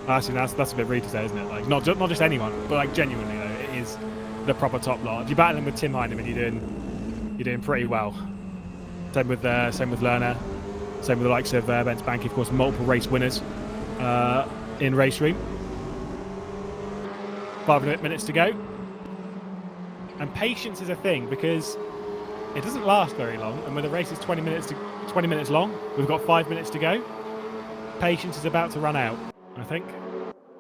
actually that's a bit rude to say, isn't it? Like not just anyone, but like genuinely though, it is the proper top lot. If you're battling with Tim Hyneman, you're doing pretty well. Same with Lerner, same with the likes of Ben Spanky, of course, multiple race winners in RaceRoom. 5 minutes to go, and patience is a thing because it doesn't last very long. And when the race is 20 minutes long, we've got 5 minutes to go. Patience is about to run out. I think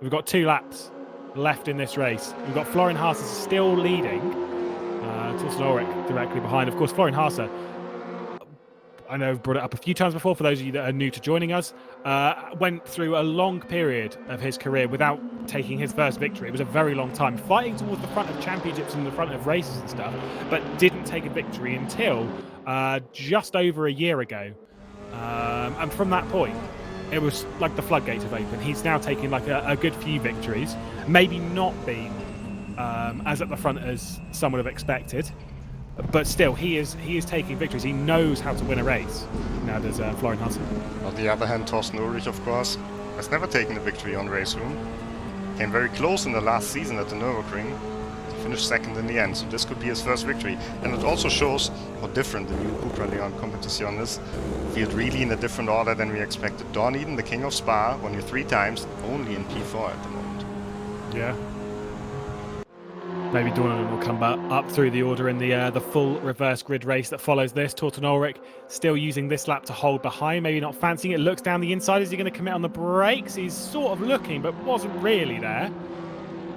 we've got 2 laps left in this race. We've got Florian Haase still leading. Torsten Ulrich directly behind. Of course, Florian Haase, I know I've brought it up a few times before for those of you that are new to joining us, went through a long period of his career without taking his first victory. It was a very long time, fighting towards the front of championships and the front of races and stuff, but didn't take a victory until just over a year ago. And from that point, it was like the floodgates have opened. He's now taken like a good few victories, maybe not been as at the front as some would have expected. But still, he is taking victories. He knows how to win a race. Now there's Florian Haase. On the other hand, Torsten Ulrich, of course, has never taken a victory on RaceRoom. Came very close in the last season at the Nürburgring. Finished second in the end, so this could be his first victory. And it also shows how different the new CUPRA Leon Competición is. Field really in a different order than we expected. Dorneden, the king of Spa, won you 3 times, only in P4 at the moment. Yeah. Maybe Dorneden will come up through the order in the full reverse grid race that follows this. Torsten Ulrich still using this lap to hold behind, maybe not fancying it. Looks down the inside. Is he going to commit on the brakes? He's sort of looking, but wasn't really there.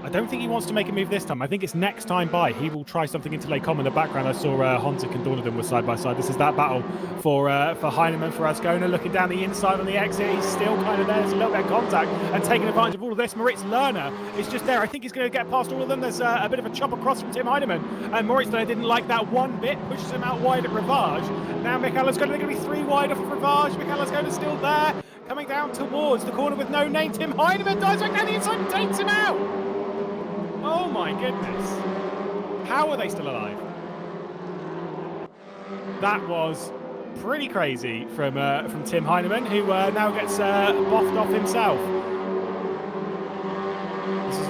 I don't think he wants to make a move this time. I think it's next time by. He will try something into Lake Com. In the background, I saw Honzik and Dorneden were side by side. This is that battle for Hyneman, for Azcona. Looking down the inside on the exit. He's still kind of there. There's a little bit of contact and taking advantage of all of this. Moritz Lerner is just there. I think he's going to get past all of them. There's a bit of a chop across from Tim Hyneman. And Moritz Lerner didn't like that one bit. Pushes him out wide at Rivage. Now Mikel Azcona, going to be 3 wide off of Rivage. Mikel Azcona still there. Coming down towards the corner with no name. Tim Hyneman dives back down the inside and takes him out. Oh my goodness. How are they still alive? That was pretty crazy from Tim Hyneman, who now gets boffed off himself. This is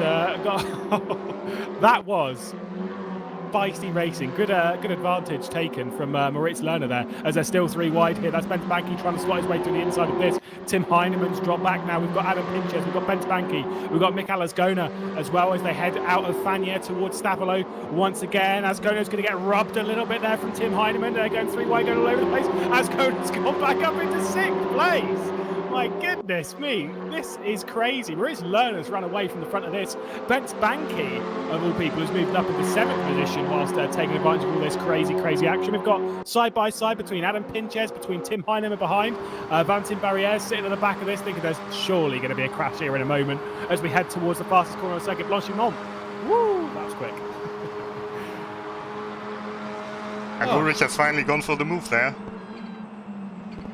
that was feisty racing. Good advantage taken from Moritz Lerner there, as they're still 3 wide here. That's Bentebanki trying to slot his way to the inside of this. Tim Hyneman's dropped back now. We've got Adam Pinches, we've got Bentebanki, we've got Mikel Azcona as well, as they head out of Fania towards Stavolo once again. Azcona's going to get rubbed a little bit there from Tim Hyneman. They're going 3 wide, going all over the place. Azcona's gone back up into 6th place. My goodness me, this is crazy. Moritz Lerner's run away from the front of this. Bentebanki, of all people, has moved up into 7th position whilst taking advantage of all this crazy action. We've got side by side between Adam Pinches, between Tim Hyneman behind, Valentin Barrières sitting at the back of this, thinking there's surely going to be a crash here in a moment as we head towards the fastest corner of the circuit, Blanchimont. Woo, that was quick. And Ulrich has finally gone for the move there.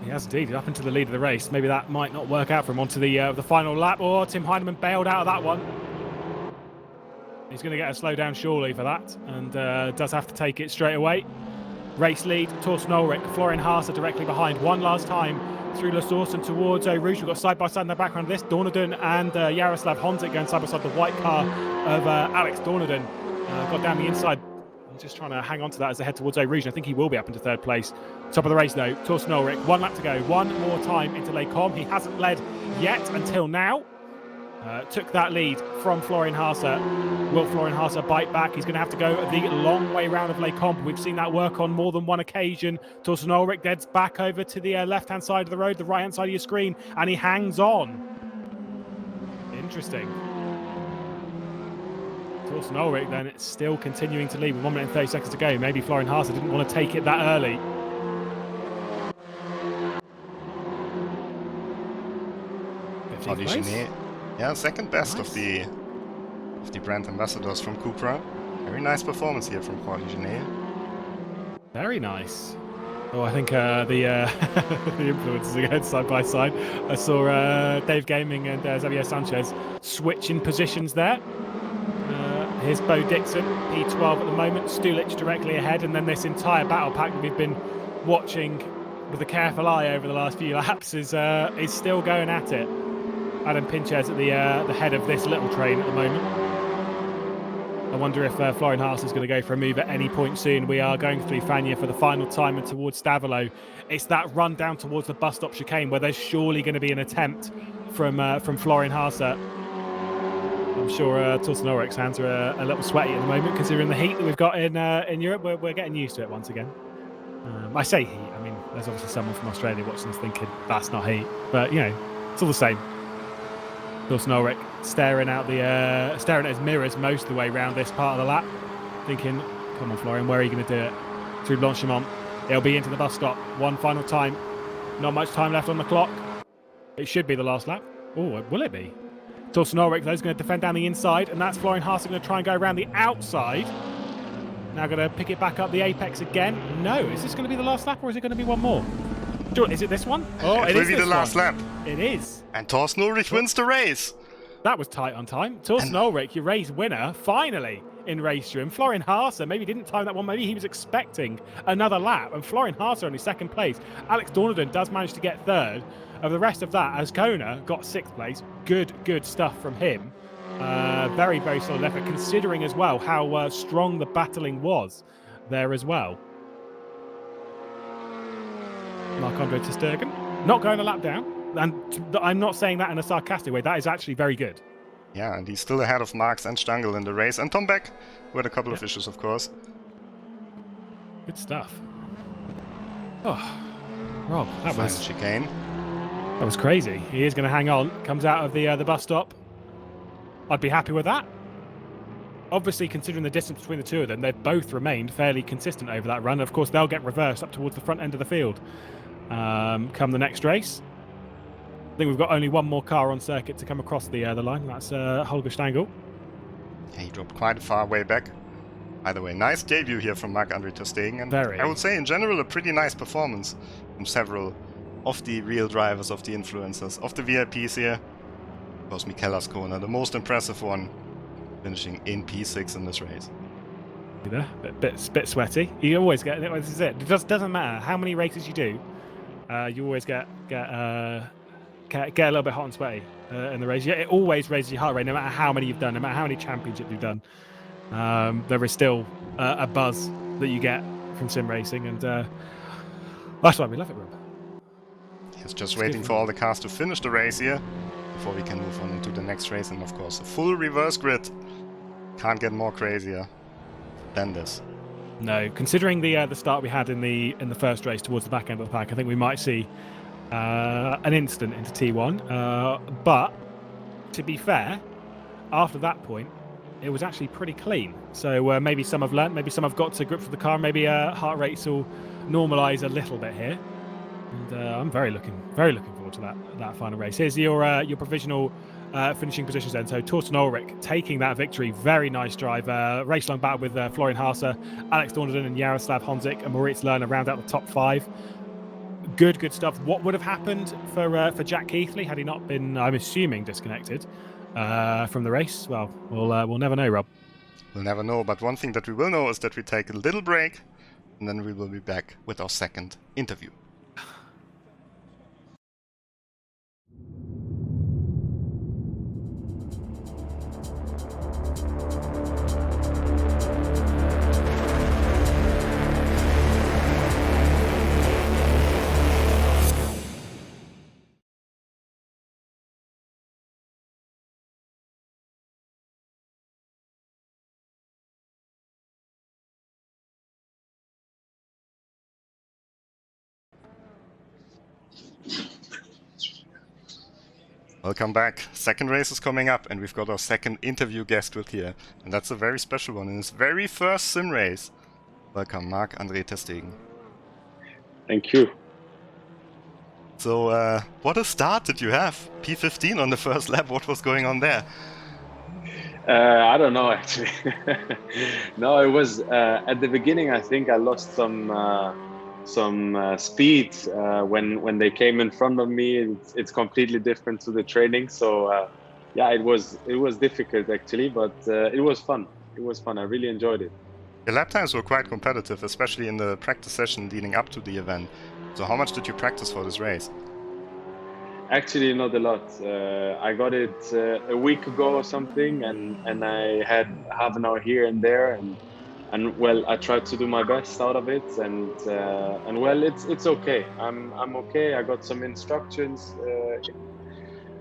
He has indeed, up into the lead of the race. Maybe that might not work out for him onto the final lap. Or Tim Hyneman bailed out of that one. He's going to get a slow down surely for that, and does have to take it straight away. Race lead, Torsten Ulrich, Florian Haase directly behind. One last time through La Source and towards Eau Rouge. We've got side by side in the background of this. Dorneden and Jaroslav Honzik going side by side. The white car of Alex Dorneden got down the inside. Just trying to hang on to that as they head towards Eau Rouge. I think he will be up into 3rd place. Top of the race though, Torsten Ulrich, 1 lap to go. One more time into Les Combes. He hasn't led yet until now. Took that lead from Florian Haase. Will Florian Haase bite back? He's going to have to go the long way round of Les Combes. We've seen that work on more than one occasion. Torsten Ulrich deads back over to the left-hand side of the road, the right-hand side of your screen, and he hangs on. Interesting. Torsten Ulrich then still continuing to lead with 1 minute and 30 seconds to go. Maybe Florian Haase didn't want to take it that early. Jordi Gené, yeah, 2nd best of the brand ambassadors from CUPRA. Very nice performance here from Jordi Gené. Very nice. Oh, I think the influencers again side by side. I saw Dave Gaming and Xavier Sanchez switch in positions there. Here's Bo Dixon, P12 at the moment, Stulic directly ahead, and then this entire battle pack that we've been watching with a careful eye over the last few laps is still going at it. Adam Pinches at the head of this little train at the moment. I wonder if Florian Haase is going to go for a move at any point soon. We are going through Fania for the final time and towards Stavolo. It's that run down towards the bus stop chicane where there's surely going to be an attempt from Florian Haase. I'm sure Torsten Ulrich's hands are a little sweaty at the moment, considering the heat that we've got in Europe. We're getting used to it once again. I say heat. I mean, there's obviously someone from Australia watching this thinking that's not heat, but you know, it's all the same. Torsten Ulrich staring at his mirrors most of the way around this part of the lap, thinking, "Come on, Florian, where are you going to do it?" Through Blanchimont, he'll be into the bus stop one final time. Not much time left on the clock. It should be the last lap. Oh, will it be? Torsten Ulrich, though, is going to defend down the inside, and that's Florian Haase going to try and go around the outside. Now going to pick it back up the apex again. No, is this going to be the last lap, or is it going to be one more? Is it this one? Oh, it will be the last lap. It is. And Torsten Ulrich wins the race. That was tight on time. Torsten Ulrich, your race winner, finally in RaceRoom. Florian Haase maybe didn't time that one. Maybe he was expecting another lap, and Florian Haase only 2nd place. Alex Dorneden does manage to get 3rd. Of the rest of that, Azcona got 6th place. Good stuff from him. Very solid effort, considering as well how strong the battling was there as well. Marc-Andre ter Stegen not going a lap down, and I'm not saying that in a sarcastic way. That is actually very good. Yeah, and he's still ahead of Marc and Stangl in the race, and Tom Beck, who had a couple of issues, of course. Good stuff. Oh, Rob, that was chicane. That was crazy. He is going to hang on. Comes out of the bus stop. I'd be happy with that. Obviously, considering the distance between the two of them, they've both remained fairly consistent over that run. Of course, they'll get reversed up towards the front end of the field come the next race. I think we've got only one more car on circuit to come across the line. That's Holger Stangl. Yeah, he dropped quite a far way back. By the way, nice debut here from Marc-Andre ter Stegen. And very. I would say, in general, a pretty nice performance from several of the real drivers, of the influencers, of the VIPs here. Of course, Mikel Azcona, the most impressive one, finishing in P6 in this race. happy there. Bit sweaty. You always get. This is it. It doesn't matter how many races you do. You always get a little bit hot and sweaty in the race. Yeah, it always raises your heart rate, no matter how many you've done, no matter how many championships you've done. There is still a buzz that you get from sim racing, and that's why we love it, Rob. He's just waiting for all the cars to finish the race here before we can move on into the next race, and of course a full reverse grid. Can't get more crazier than this. No, considering the start we had in the first race towards the back end of the pack, I think we might see an instant into T1. But to be fair, after that point, it was actually pretty clean. So maybe some have learnt, maybe some have got to grips with the car, maybe heart rates will normalise a little bit here. And I'm very looking forward to that final race. Here's your provisional finishing positions then. So Torsten Ulrich taking that victory. Very nice drive. Race long battle with Florian Haase, Alex Dorneden and Jaroslav Honzik and Moritz Lerner round out the top 5. Good stuff. What would have happened for Jack Keithley had he not been, I'm assuming, disconnected from the race? Well, we'll never know, Rob. We'll never know, but one thing that we will know is that we take a little break and then we will be back with our second interview. Welcome back. Second race is coming up and we've got our second interview guest with here. And that's a very special one in his very first sim race. Welcome, Marc André ter Stegen. Thank you. So, what a start did you have? P15 on the first lap, what was going on there? I don't know, actually. No, it was at the beginning, I think I lost some speed when they came in front of me. It's completely different to the training. So, yeah, it was difficult, actually, but it was fun. It was fun. I really enjoyed it. The lap times were quite competitive, especially in the practice session leading up to the event. So how much did you practice for this race? Actually, not a lot. I got it a week ago or something, and I had half an hour here and there, and well, I tried to do my best out of it, and well, it's okay. I'm okay. I got some instructions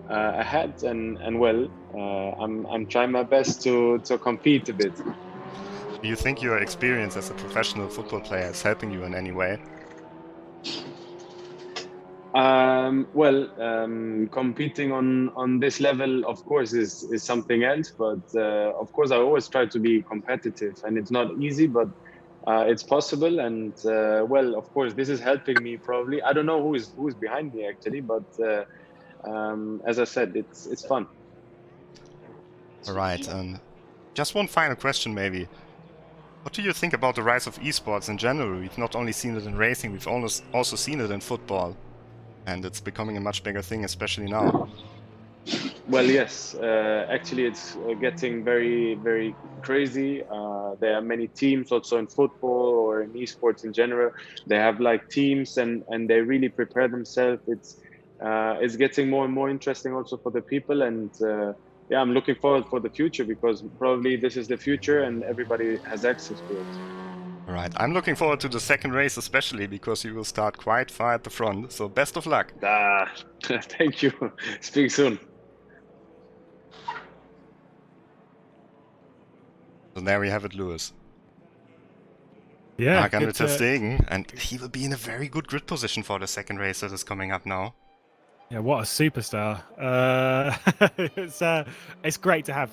ahead, and well, I'm trying my best to compete a bit. Do you think your experience as a professional football player is helping you in any way? Competing on this level, of course, is something else. But of course, I always try to be competitive, and it's not easy, but it's possible. And well, of course, this is helping me probably. I don't know who is behind me actually, but as I said, it's fun. All right. Just one final question, maybe. What do you think about the rise of esports in general? We've not only seen it in racing, we've also seen it in football. And it's becoming a much bigger thing, especially now. Well, yes. Actually, it's getting very, very crazy. There are many teams also in football or in esports in general. They have like teams and they really prepare themselves. It's getting more and more interesting also for the people. And yeah, I'm looking forward for the future because probably this is the future and everybody has access to it. Alright, I'm looking forward to the second race especially because you will start quite far at the front, so best of luck. Thank you. Speak soon. So there we have it, Lewis. Yeah, Marc André ter Stegen, and he will be in a very good grid position for the second race that is coming up now. Yeah, what a superstar! It's great to have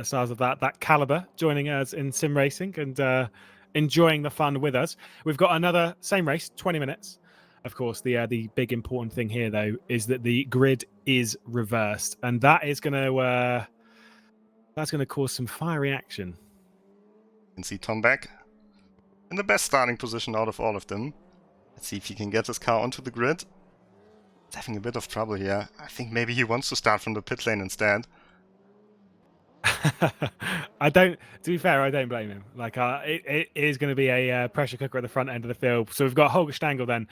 stars of that caliber joining us in sim racing and enjoying the fun with us. We've got another same race, 20 minutes. Of course, the big important thing here though is that the grid is reversed, and that is going to cause some fiery action. You can see Tom Beck in the best starting position out of all of them. Let's see if he can get his car onto the grid. He's having a bit of trouble here. I think maybe he wants to start from the pit lane instead. I don't. To be fair, I don't blame him. Like, it is going to be a pressure cooker at the front end of the field. So we've got Holger Stangl then,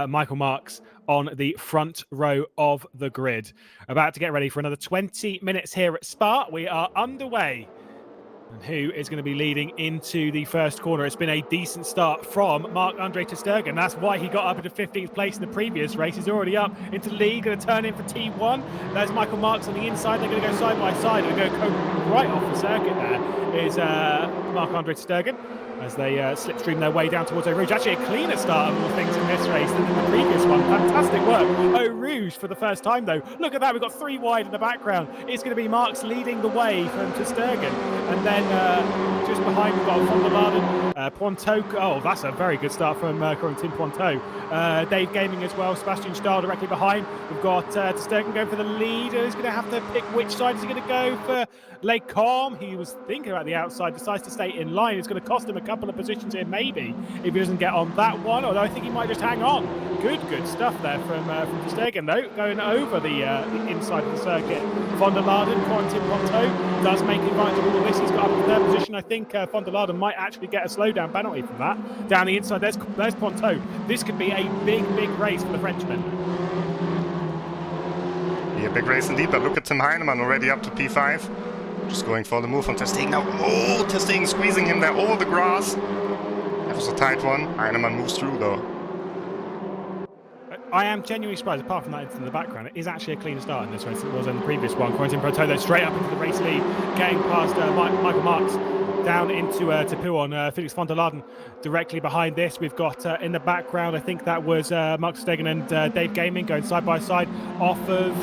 Michael Marks on the front row of the grid, about to get ready for another 20 minutes here at Spa. We are underway. And who is going to be leading into the first corner? It's been a decent start from Marc-Andre ter Stegen. That's why he got up into 15th place in the previous race. He's already up into the lead, going to turn in for T1. There's Michael Marks on the inside. They're going to go side by side and go right off the circuit. There is Marc-Andre ter Stegen as they slipstream their way down towards Eau Rouge. Actually, a cleaner start of all things in this race than in the previous one. Fantastic work. Eau Rouge for the first time, though. Look at that. We've got 3 wide in the background. It's going to be Marks leading the way from ter Stegen. And then just behind, we've got Van der Laden, Pointeau. Oh, that's a very good start from Corentin Pointeau. Dave Gaming as well. Sebastian Stahl directly behind. We've got ter Stegen going for the lead. He's going to have to pick which side. Is he going to go for Lecombe? He was thinking about the outside, decides to stay in line. It's going to cost him a couple of positions here, maybe, if he doesn't get on that one. Although I think he might just hang on. Good stuff there from ter Stegen, though, going over the inside of the circuit. Van der Laden, Corentin Pointeau does make advantage of all of this. He's got up in third position. I think Van der Laden might actually get a slowdown penalty from that. Down the inside, there's Pointeau. This could be a big race for the Frenchman. Yeah, big race indeed, but look at Tim Hyneman already up to P5. Just going for the move from ter Stegen now. Oh, ter Stegen squeezing him there over the grass. That was a tight one. Hyneman moves through though. I am genuinely surprised, apart from that incident in the background, it is actually a cleaner start in this race than it was in the previous one. Corentin Pointeau, though, straight up into the race lead, getting past Michael Marks, down into Pouon. Felix van der Laden directly behind this. We've got in the background, I think that was Marc Stegen and Dave Gaming going side by side off of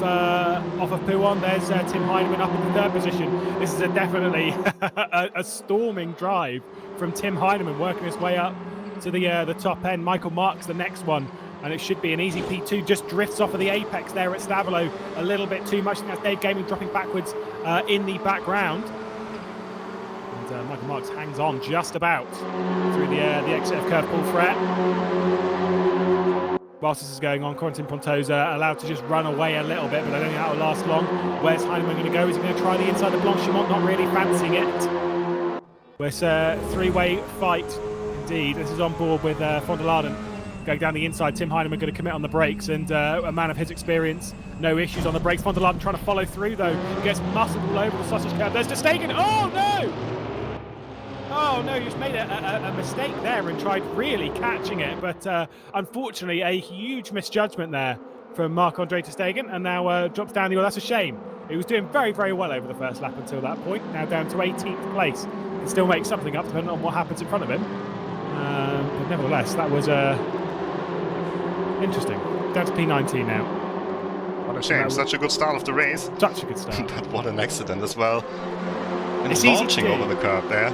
Pouon. There's Tim Hyneman up in the third position. This is definitely a storming drive from Tim Hyneman, working his way up to the top end. Michael Marks, the next one. And it should be an easy P2, just drifts off of the apex there at Stavolo a little bit too much. I think that's Dave Gaming dropping backwards in the background. And Michael Marks hangs on just about through the exit of curve pull fret. Whilst this is going on, Corentin Pointeau's allowed to just run away a little bit, but I don't think that will last long. Where's Hyneman going to go? Is he going to try the inside of Blanchimont? Not really fancying it. It's a 3-way fight indeed. This is on board with Van der Laden. Going down the inside, Tim Hyneman going to commit on the brakes, and a man of his experience, no issues on the brakes. Van der Laden trying to follow through though. He gets muscled all over the sausage curve. There's ter Stegen. Oh no! Oh no, he just made a mistake there and tried really catching it, but unfortunately a huge misjudgment there from Marc-Andre ter Stegen, and now drops down the wheel. That's a shame. He was doing very well over the first lap until that point. Now down to 18th place. Can still make something up depending on what happens in front of him. But nevertheless, that was interesting. Down to P19 now. What a shame. Such a good start of the race. Such a good start. But what an accident as well. And it's launching over the curb there.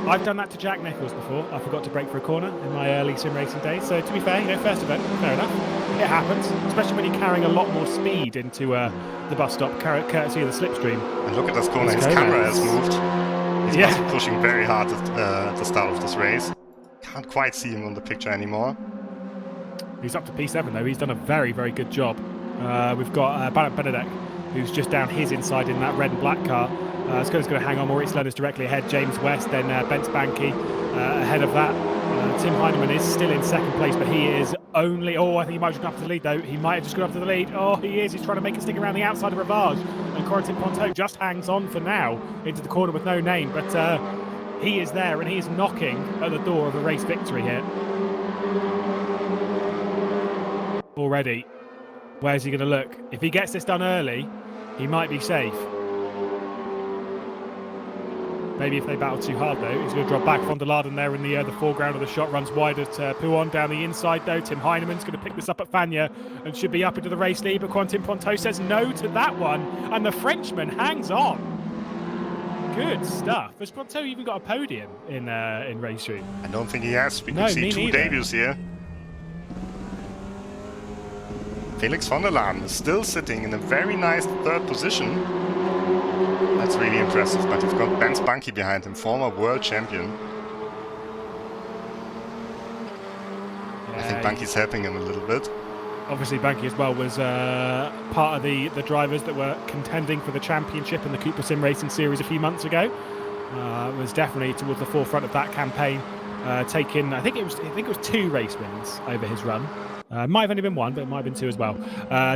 I've done that to Jack Nicholls before. I forgot to brake for a corner in my early sim racing days. So to be fair, first event, fair enough. It happens, especially when you're carrying a lot more speed into the bus stop, courtesy of the slipstream. And look at this corner. His camera has moved. He's pushing very hard at the start of this race. Can't quite see him on the picture anymore. He's up to P7 though. He's done a very good job. We've got Benedek, who's just down his inside in that red and black car. Skoda's going to hang on. Moritz Lerner's directly ahead. James West, then Bent Banky ahead of that. Tim Hyneman is still in second place, but he is only... Oh, I think he might have just gone up to the lead, though. He might have just gone up to the lead. Oh, he is. He's trying to make it stick around the outside of Rivage. And Corentin Pointeau just hangs on for now into the corner with no name. But he is there, and he is knocking at the door of a race victory here. Already. Where's he going to look? If he gets this done early, he might be safe. Maybe if they battle too hard, though, he's going to drop back. Van der Laden there in the foreground of the shot, runs wide at Pouon down the inside, though. Tim Hyneman's going to pick this up at Fagnes and should be up into the race lead, but Corentin Pointeau says no to that one, and the Frenchman hangs on. Good stuff. Has Pointeau even got a podium in RaceRoom? I don't think he has. We can see two debuts here. Felix van der Laden is still sitting in a very nice third position. That's really impressive, but you've got Bent Banky behind him, former world champion. I think Banky's helping him a little bit. Obviously, Banky as well was part of the drivers that were contending for the championship in the CUPRA SimRacing Series a few months ago. Was definitely towards the forefront of that campaign, taking I think it was 2 race wins over his run. Might have only been 1, but it might have been 2 as well.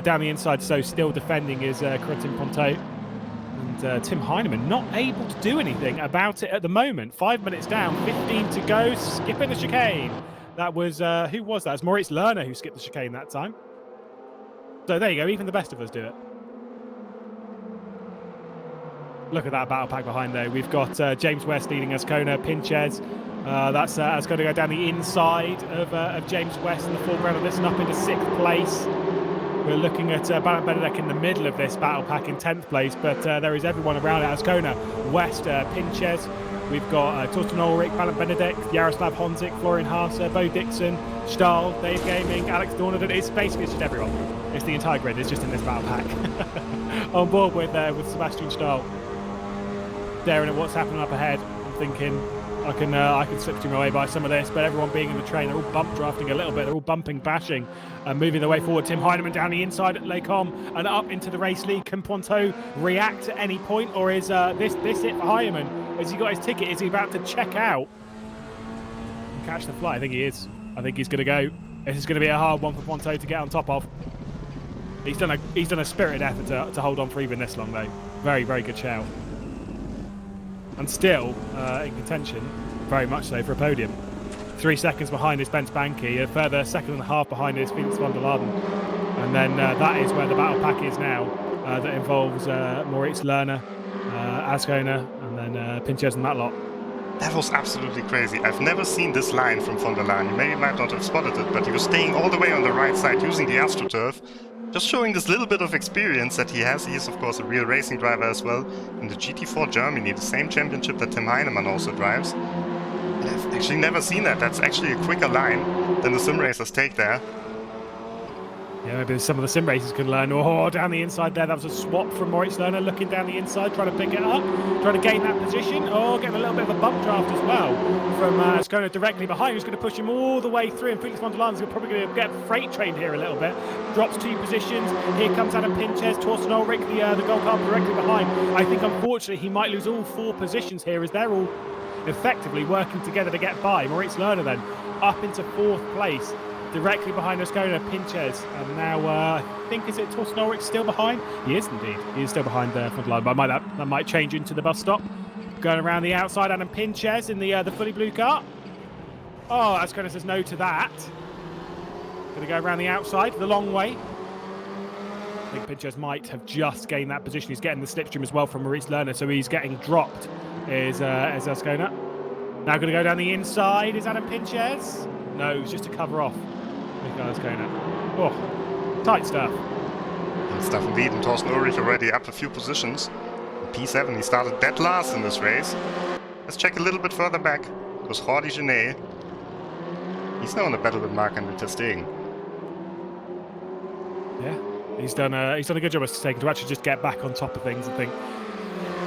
Down the inside, so still defending is Quentin Ponto. And Tim Hyneman not able to do anything about it at the moment. 5 minutes down, 15 to go, skipping the chicane. That was, who was that? It's Moritz Lerner who skipped the chicane that time. So there you go, even the best of us do it. Look at that battle pack behind there. We've got James West leading Azcona, Pinches. That's going to go down the inside of James West in the foreground of this and up into 6th place. We're looking at Benedek in the middle of this battle pack in 10th place, but there is everyone around it. Azcona, West, Pinches. We've got Torsten Ulrich, Benedek, Jaroslav Honzik, Florian Haase, Bo Dixon, Stahl, Dave Gaming, Alex Dornaden. It's basically just everyone. It's the entire grid. It's just in this battle pack. On board with Sebastian Stahl. Staring at what's happening up ahead. I'm thinking I can slip through my way by some of this, but everyone being in the train, they're all bump drafting a little bit. They're all bumping, bashing, and moving their way forward. Tim Hyneman down the inside at Lecom and up into the race lead. Can Ponto react at any point, or is this it for Hyneman? Has he got his ticket? Is he about to check out and catch the flight? I think he is. I think he's going to go. This is going to be a hard one for Ponto to get on top of. He's done a spirited effort to hold on for even this long, though. Very, very good shout. And still in contention, very much so, for a podium. 3 seconds behind is Bence Banky, a further 1.5 seconds behind is Felix van der Laden. And then that is where the battle pack is now. That involves Moritz Lerner, Azcona, and then Pinches and that lot. That was absolutely crazy. I've never seen this line from van der Laden. You maybe might not have spotted it, but he was staying all the way on the right side using the AstroTurf. Just showing this little bit of experience that he has. He is, of course, a real racing driver as well. In the GT4 Germany, the same championship that Tim Hyneman also drives. And I've actually never seen that. That's actually a quicker line than the sim racers take there. Yeah, maybe some of the sim racers can learn. Oh, down the inside there, that was a swap from Moritz Lerner, looking down the inside, trying to pick it up, trying to gain that position. Oh, getting a little bit of a bump draft as well from Azcona directly behind, who's going to push him all the way through. And Felix van der Laden's probably going to get freight trained here a little bit. Drops 2 positions. Here comes Adam Pinches, Torsten Ulrich, the goalkeeper directly behind. I think, unfortunately, he might lose all 4 positions here as they're all effectively working together to get by. Moritz Lerner then up into 4th place. Directly behind Azcona, Pinches, and now I think, is it Torsten Ulrich still behind? He is indeed. He is still behind van der Laden, but that might change into the bus stop. Going around the outside, Adam Pinches in the fully blue car. Oh, Azcona says no to that. Going to go around the outside, the long way. I think Pinches might have just gained that position. He's getting the slipstream as well from Moritz Lerner, so he's getting dropped. Is Azcona. Now going to go down the inside. Is Adam Pinches? No, it's just to cover off. Oh, tight stuff. And stuff indeed, and Torsten Ulrich already up a few positions. In P7, he started dead last in this race. Let's check a little bit further back. It was Jordi Gené. He's now in a battle with Marc and Stegen. Yeah, he's done a good job of Stegen to actually just get back on top of things and think,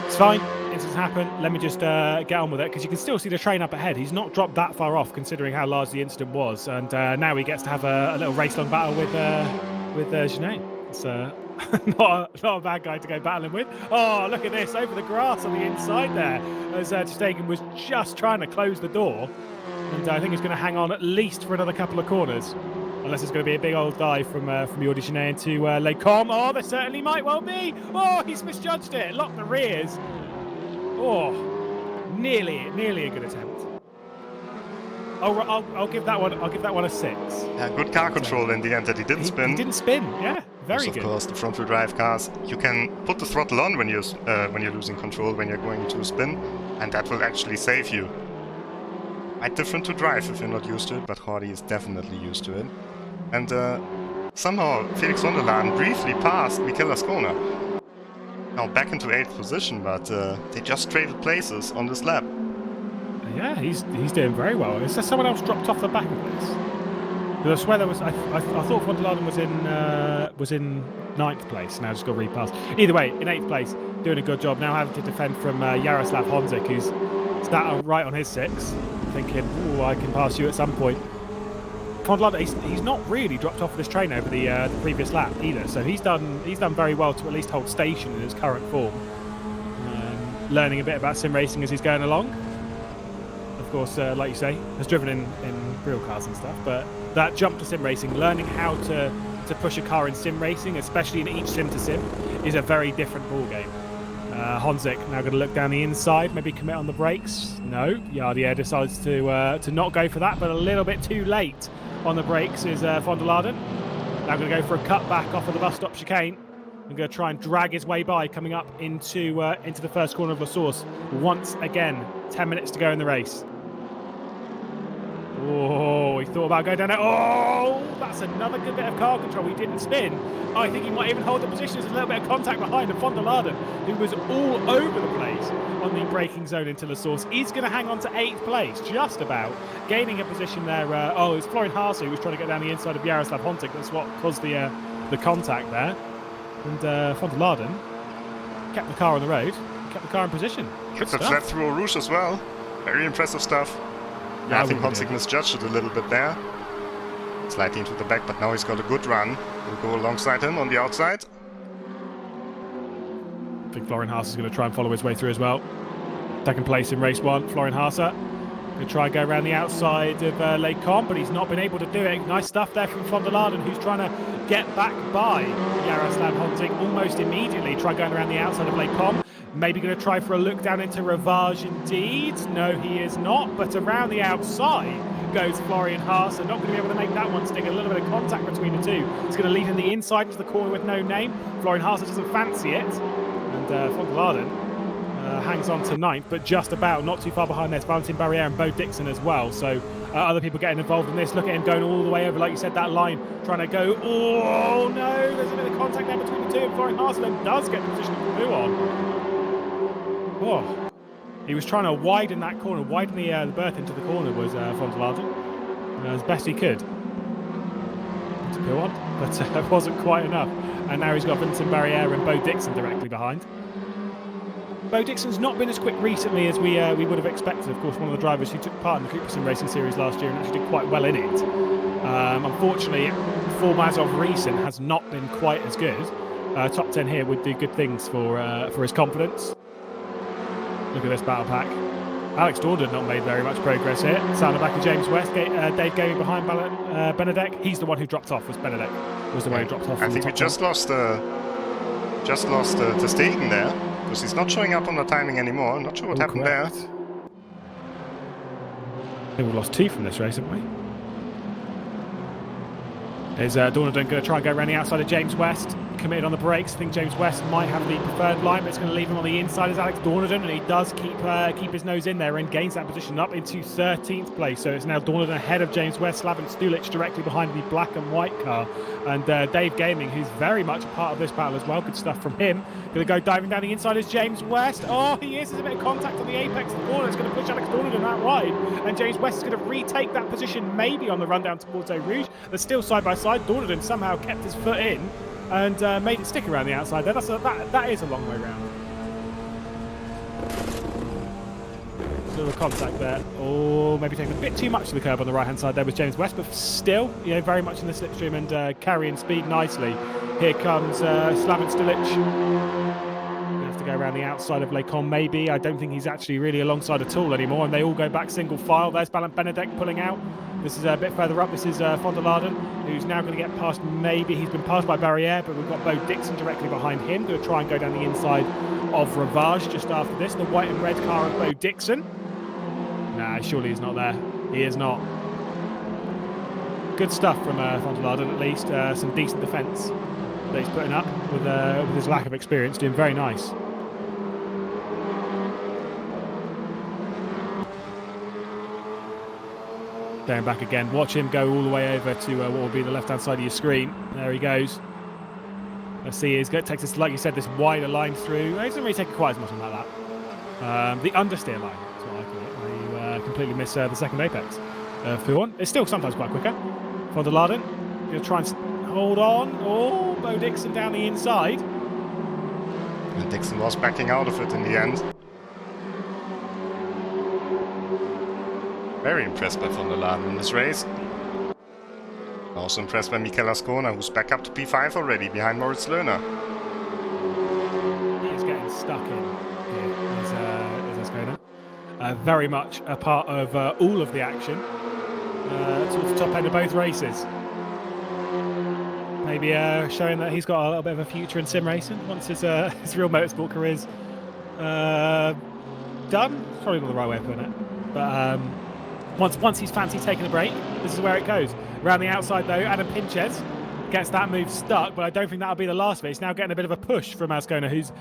it's fine, incidents happen, let me just get on with it, because you can still see the train up ahead. He's not dropped that far off considering how large the incident was, and now he gets to have a little race-long battle with Gené. It's not a bad guy to go battling with. Oh, look at this, over the grass on the inside there, as Stegen was just trying to close the door, and I think he's going to hang on at least for another couple of corners. Unless it's going to be a big old dive from Jordi Gené into Lecom. Oh, there certainly might well be. Oh, he's misjudged it. Locked the rears. Oh, nearly a good attempt. I'll give that one. I'll give that one a 6. Yeah, good car control in the end that he didn't spin. He didn't spin. Yeah, very good. Of course, the front-wheel drive cars, you can put the throttle on when you're losing control, when you're going to spin, and that will actually save you. Quite different to drive if you're not used to it, but Jordi is definitely used to it. And somehow Felix van der Laden briefly passed Mikel Azcona. Now back into 8th position, but they just traded places on this lap. Yeah, he's doing very well. Is there someone else dropped off the back of this? Because I swear there was. I thought van der Laden was in 9th place. Now just got repassed. Either way, in 8th place, doing a good job. Now having to defend from Jaroslav Honzik, who's sat right on his 6, thinking, "Oh, I can pass you at some point." Von der Laden, he's not really dropped off this train over the previous lap either, so he's done very well to at least hold station in his current form. Learning a bit about sim racing as he's going along. Of course, like you say, has driven in real cars and stuff, but that jump to sim racing, learning how to push a car in sim racing, especially in each sim to sim, is a very different ball game. Honzik now going to look down the inside, maybe commit on the brakes. No, Yardier decides to not go for that, but a little bit too late on the brakes is Von der Laden. Now going to go for a cut back off of the bus stop chicane. I'm going to try and drag his way by, coming up into the first corner of La Source. Once again, 10 minutes to go in the race. Oh, he thought about going down there. Oh, that's another good bit of car control. He didn't spin. I think he might even hold the position. There's a little bit of contact behind him. Von der Laden, who was all over the place on the braking zone into La Source, is going to hang on to 8th place, just about. Gaining a position there. Oh, it was Florian Haase who was trying to get down the inside of Jaroslav Honzik. That's what caused the contact there. And Von der Laden kept the car on the road, kept the car in position. Kept the flat through Eau Rouge as well. Very impressive stuff. Yeah, I think Honzik misjudged it a little bit there. Slightly into the back, but now he's got a good run. We'll go alongside him on the outside. I think Florian Haase is going to try and follow his way through as well. Second place in race 1, Florian Haase. Going to try and go around the outside of Les Combes, but he's not been able to do it. Nice stuff there from Von der Laden, who's trying to get back by Jaroslav Honzik almost immediately. Try going around the outside of Les Combes. Maybe going to try for a look down into Ravage indeed. No, he is not, but around the outside goes Florian Haase. Not going to be able to make that one stick. A little bit of contact between the two. It's going to lead in the inside into the corner with no name. Florian Haase doesn't fancy it. And Von der Laden hangs on to 9th, but just about, not too far behind. There's Valentin Barriere and Bo Dixon as well. So other people getting involved in this. Look at him going all the way over, like you said, that line, trying to go. Oh no, there's a bit of contact there between the two. And Florian Haase then does get the position of Poo on. Oh, he was trying to widen that corner, widen the berth into the corner was Von der Laden as best he could to go on, but it wasn't quite enough. And now he's got Vincent Barriere and Bo Dixon directly behind. Bo Dixon's not been as quick recently as we would have expected. Of course, one of the drivers who took part in the CUPRA SimRacing Series last year and actually did quite well in it. Unfortunately, form as of recent has not been quite as good. Top 10 here would do good things for his confidence. Look at this battle pack. Alex Dornan not made very much progress here. Sound back of James West. Dave Gaming behind Benedek. He's the one who dropped off. Was Benedek was the one who dropped off. I think we just lost to Stegen there, because he's not showing up on the timing anymore. I'm not sure what happened there. I think we've lost 2 from this race, haven't we? Is Dornan going to try and go around the outside of James West? Committed on the brakes. I think James West might have the preferred line, but it's going to leave him on the inside as Alex Dornan, and he does keep his nose in there and gains that position up into 13th place. So it's now Dornan ahead of James West, Slaven Stulic directly behind the black and white car, and Dave Gaming, who's very much a part of this battle as well. Good stuff from him. Going to go diving down the inside is James West. Oh, he is. There's a bit of contact on the apex of the corner. It's going to push Alex Dornan out wide, and James West is going to retake that position maybe on the run down towards Eau Rouge. They're still side by side. Dornan somehow kept his foot in and made it stick around the outside there. That is a long way round. Little contact there. Oh, maybe taking a bit too much to the curb on the right-hand side there with James West, but still, very much in the slipstream and carrying speed nicely. Here comes Slaven Stilic. Have to go around the outside of Les Combes maybe. I don't think he's actually really alongside at all anymore, and they all go back single file. There's Benedek pulling out. This is a bit further up. This is Von der Laden, who's now going to get past, maybe he's been passed by Barriere, but we've got Bo Dixon directly behind him. Going to try and go down the inside of Ravage just after this. The white and red car of Bo Dixon. Nah, surely he's not there. He is not. Good stuff from Von der Laden, at least. Some decent defence that he's putting up with his lack of experience. Doing very nice. Down back again. Watch him go all the way over to what will be the left-hand side of your screen. There he goes. Let's see. He's going to take this, like you said, this wider line through. He doesn't really take quite as much on like that. The understeer line. That's what I call it. Where you completely miss the second apex. Fuon. It's still sometimes quite quicker. Von der Laden. Going to try and hold on. Oh, Bo Dixon down the inside. And Dixon was backing out of it in the end. Very impressed by Von der Laden in this race. Also impressed by Mikel Azcona, who's back up to P5 already, behind Moritz Lerner. He is getting stuck in here, is Azcona. Very much a part of all of the action towards the top end of both races. Maybe showing that he's got a little bit of a future in sim racing once his real motorsport career is done. Probably not the right way of putting it, but once he's fancied taking a break, this is where it goes. Around the outside though, Adam Pinches gets that move stuck, but I don't think that'll be the last of it. It's now getting a bit of a push from Azcona, who's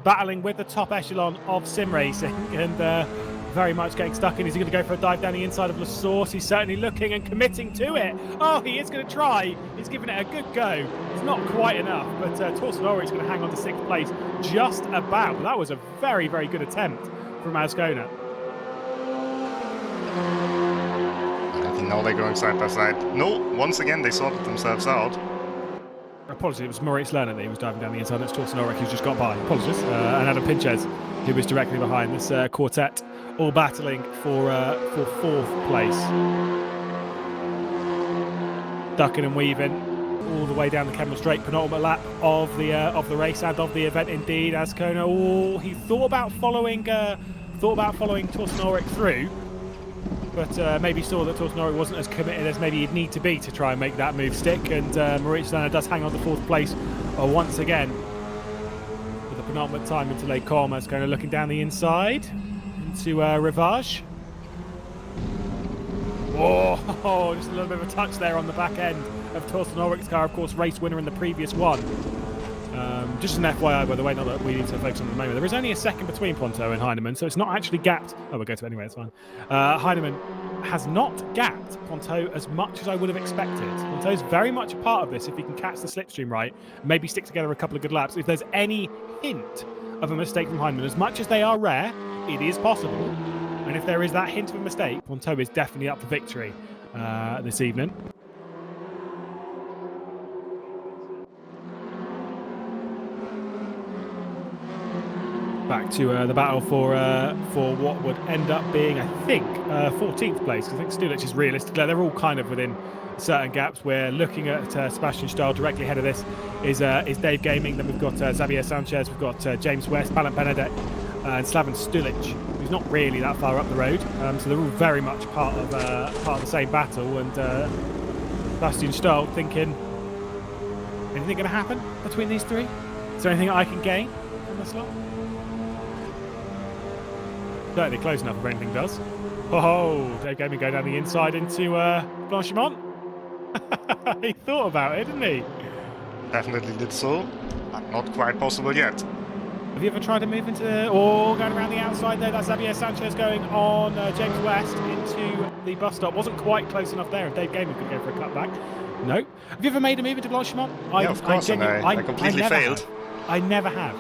battling with the top echelon of sim racing and very much getting stuck in. Is he going to go for a dive down the inside of La Source? He's certainly looking and committing to it. Oh, he is going to try. He's giving it a good go. It's not quite enough, but Torsten Ulrich's going to hang on to 6th place just about. But that was a very, very good attempt from Azcona. I think now they're going side by side. No, once again they sorted themselves out. Apologies, it was Moritz Lerner that he was diving down the inside. That's Torsten Ulrich who's just got by. Apologies. And Adam Pinches, who was directly behind this quartet, all battling for 4th place. Ducking and weaving all the way down the Kemmel Straight, penultimate lap of the race and of the event indeed. Azcona, oh, he thought about following Torsten Ulrich through, but maybe saw that Torsten Ulrich wasn't as committed as maybe he'd need to be to try and make that move stick. And Moritz Lerner does hang on to 4th place once again with the penultimate time into Les Combes. Azcona looking down the inside into Rivage. Oh, just a little bit of a touch there on the back end of Torsten Ulrich's car, of course, race winner in the previous one. Just an FYI, by the way, not that we need to focus on at the moment. There is only a second between Ponto and Hyneman, so it's not actually gapped. Oh, we'll go to it anyway, it's fine. Hyneman has not gapped Ponto as much as I would have expected. Ponto's very much a part of this if he can catch the slipstream right, maybe stick together a couple of good laps. If there's any hint of a mistake from Hyneman, as much as they are rare, it is possible. And if there is that hint of a mistake, Ponto is definitely up for victory this evening. Back to the battle for what would end up being, I think, 14th place. I think Stulich is realistic. They're all kind of within certain gaps. We're looking at Sebastian Stahl. Directly ahead of this is Dave Gaming. Then we've got Xavier Sanchez. We've got James West, Balint Benedek, and Slaven Stulich, who's not really that far up the road. So they're all very much part of the same battle. And Sebastian Stahl thinking, anything going to happen between these three? Is there anything I can gain from this lot? Certainly close enough if anything does. Oh, Dave Gaming go down the inside into Blanchimont. He thought about it, didn't he? Definitely did so, but not quite possible yet. Have you ever tried to move into, or going around the outside there? That's Xavier Sanchez going on James West into the bus stop. Wasn't quite close enough there. If Dave Gaming could go for a cutback. No. Have you ever made a move into Blanchimont? Yeah, of course, I completely failed. I never have.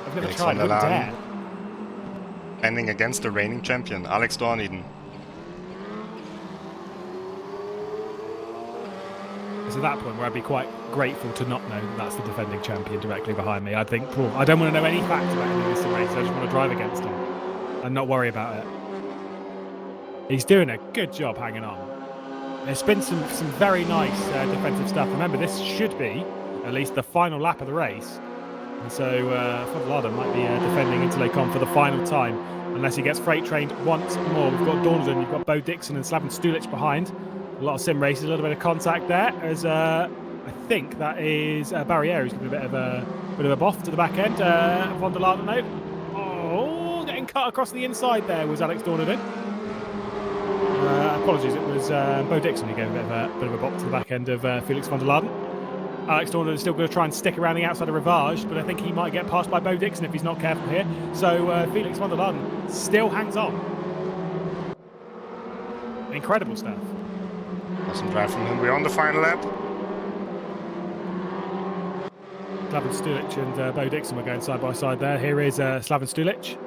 I've never tried. I wouldn't dare. Ending against the reigning champion, Alex Dorneden. It's at that point where I'd be quite grateful to not know that that's the defending champion directly behind me. I'd think, oh, I don't want to know any facts about any of this race. I just want to drive against him and not worry about it. He's doing a good job hanging on. There's been some very nice defensive stuff. Remember, this should be at least the final lap of the race. And so Van der Laden might be defending into Les Combes for the final time, unless he gets freight trained once more. We've got Dorneden, you've got Bo Dixon and Slaven Stulich behind. A lot of sim races, a little bit of contact there. As I think that is Barriere who's giving a bit of a boff to the back end. Van der Laden though. Oh, getting cut across the inside there was Alex Dorneden. Apologies, it was Bo Dixon who gave a bit of a bop to the back end of Felix Van der Laden. Alex Dorneden is still going to try and stick around the outside of Rivage, but I think he might get passed by Bo Dixon if he's not careful here. So Felix Van der Laden still hangs on. Incredible stuff. Awesome drive from him. We're on the final lap. Slaven Stulich and Bo Dixon were going side by side there. Here is Slaven Stulich.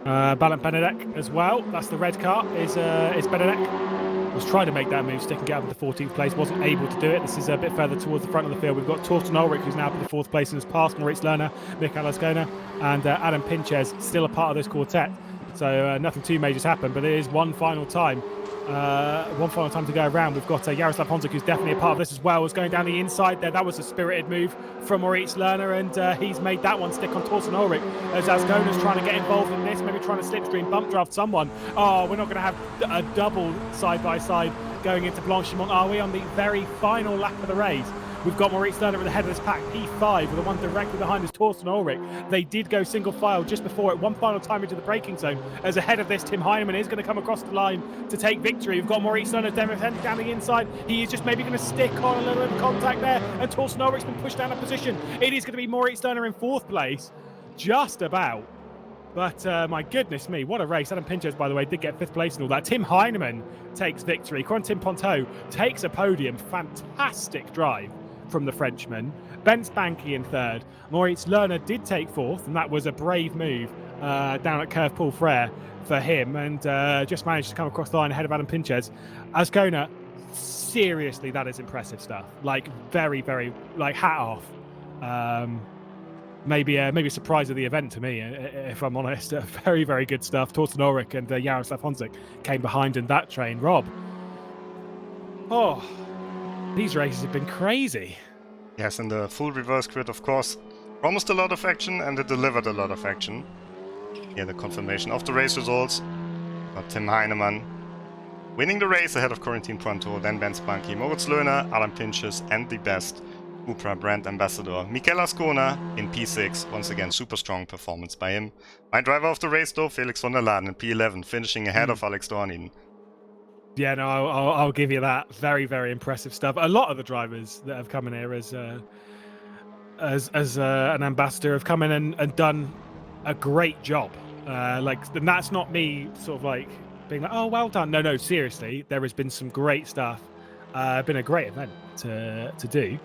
Balint Benedek as well. That's the red car, is Benedek. Was trying to make that move, stick and get up into 14th place, wasn't able to do it. This is a bit further towards the front of the field. We've got Torsten Ulrich, who's now up in the 4th place and has passed Moritz Lerner, Mikel Azcona, and Adam Pinches, still a part of this quartet. So nothing too major's happened, but it is one final time One final time to go around. We've got Jaroslav Honzik, who's definitely a part of this as well, was going down the inside there. That was a spirited move from Moritz Lerner, and he's made that one stick on Torsten Ulrich as Azcona's trying to get involved in this, maybe trying to slipstream bump draft someone. Oh, we're not going to have a double side-by-side going into Blanchimont, are we, on the very final lap of the race? We've got Moritz Lerner at the head of this pack, P5, with the one directly behind is Torsten Ulrich. They did go single file just before it, one final time into the braking zone. As ahead of this, Tim Hyneman is going to come across the line to take victory. We've got Moritz Lerner down the inside. He is just maybe going to stick on a little bit of contact there, and Torsten Ulrich's been pushed down a position. It is going to be Moritz Lerner in 4th place, just about. But my goodness me, what a race. Adam Pinchos, by the way, did get 5th place and all that. Tim Hyneman takes victory. Quentin Ponteau takes a podium. Fantastic drive from the Frenchman. Ben Spanky in 3rd. Moritz Lerner did take 4th, and that was a brave move down at Curve Paul Frere for him, and just managed to come across the line ahead of Adam Pinches. Azcona, seriously, that is impressive stuff. Like, very, very, like, hat off. Maybe a surprise of the event to me, if I'm honest. Very, very good stuff. Torsten Ulrich and Jaroslav Honzik came behind in that train. Rob, oh, these races have been crazy. Yes, and the full reverse grid, of course, promised a lot of action, and it delivered a lot of action. Here, the confirmation of the race results. Got Tim Hyneman winning the race ahead of Corentin Ponteau, then Ben Spanky, Moritz Lerner, Adam Pinches, and the best CUPRA brand ambassador Mikel Azcona in P6. Once again, super strong performance by him. My driver of the race, though, Felix von der Laden in P11, finishing ahead of Alex Dornin. Yeah, no, I'll give you that. Very, very impressive stuff. A lot of the drivers that have come in here as an ambassador have come in and done a great job. And that's not me sort of like being like, oh, well done. No, seriously, there has been some great stuff. Been a great event to do.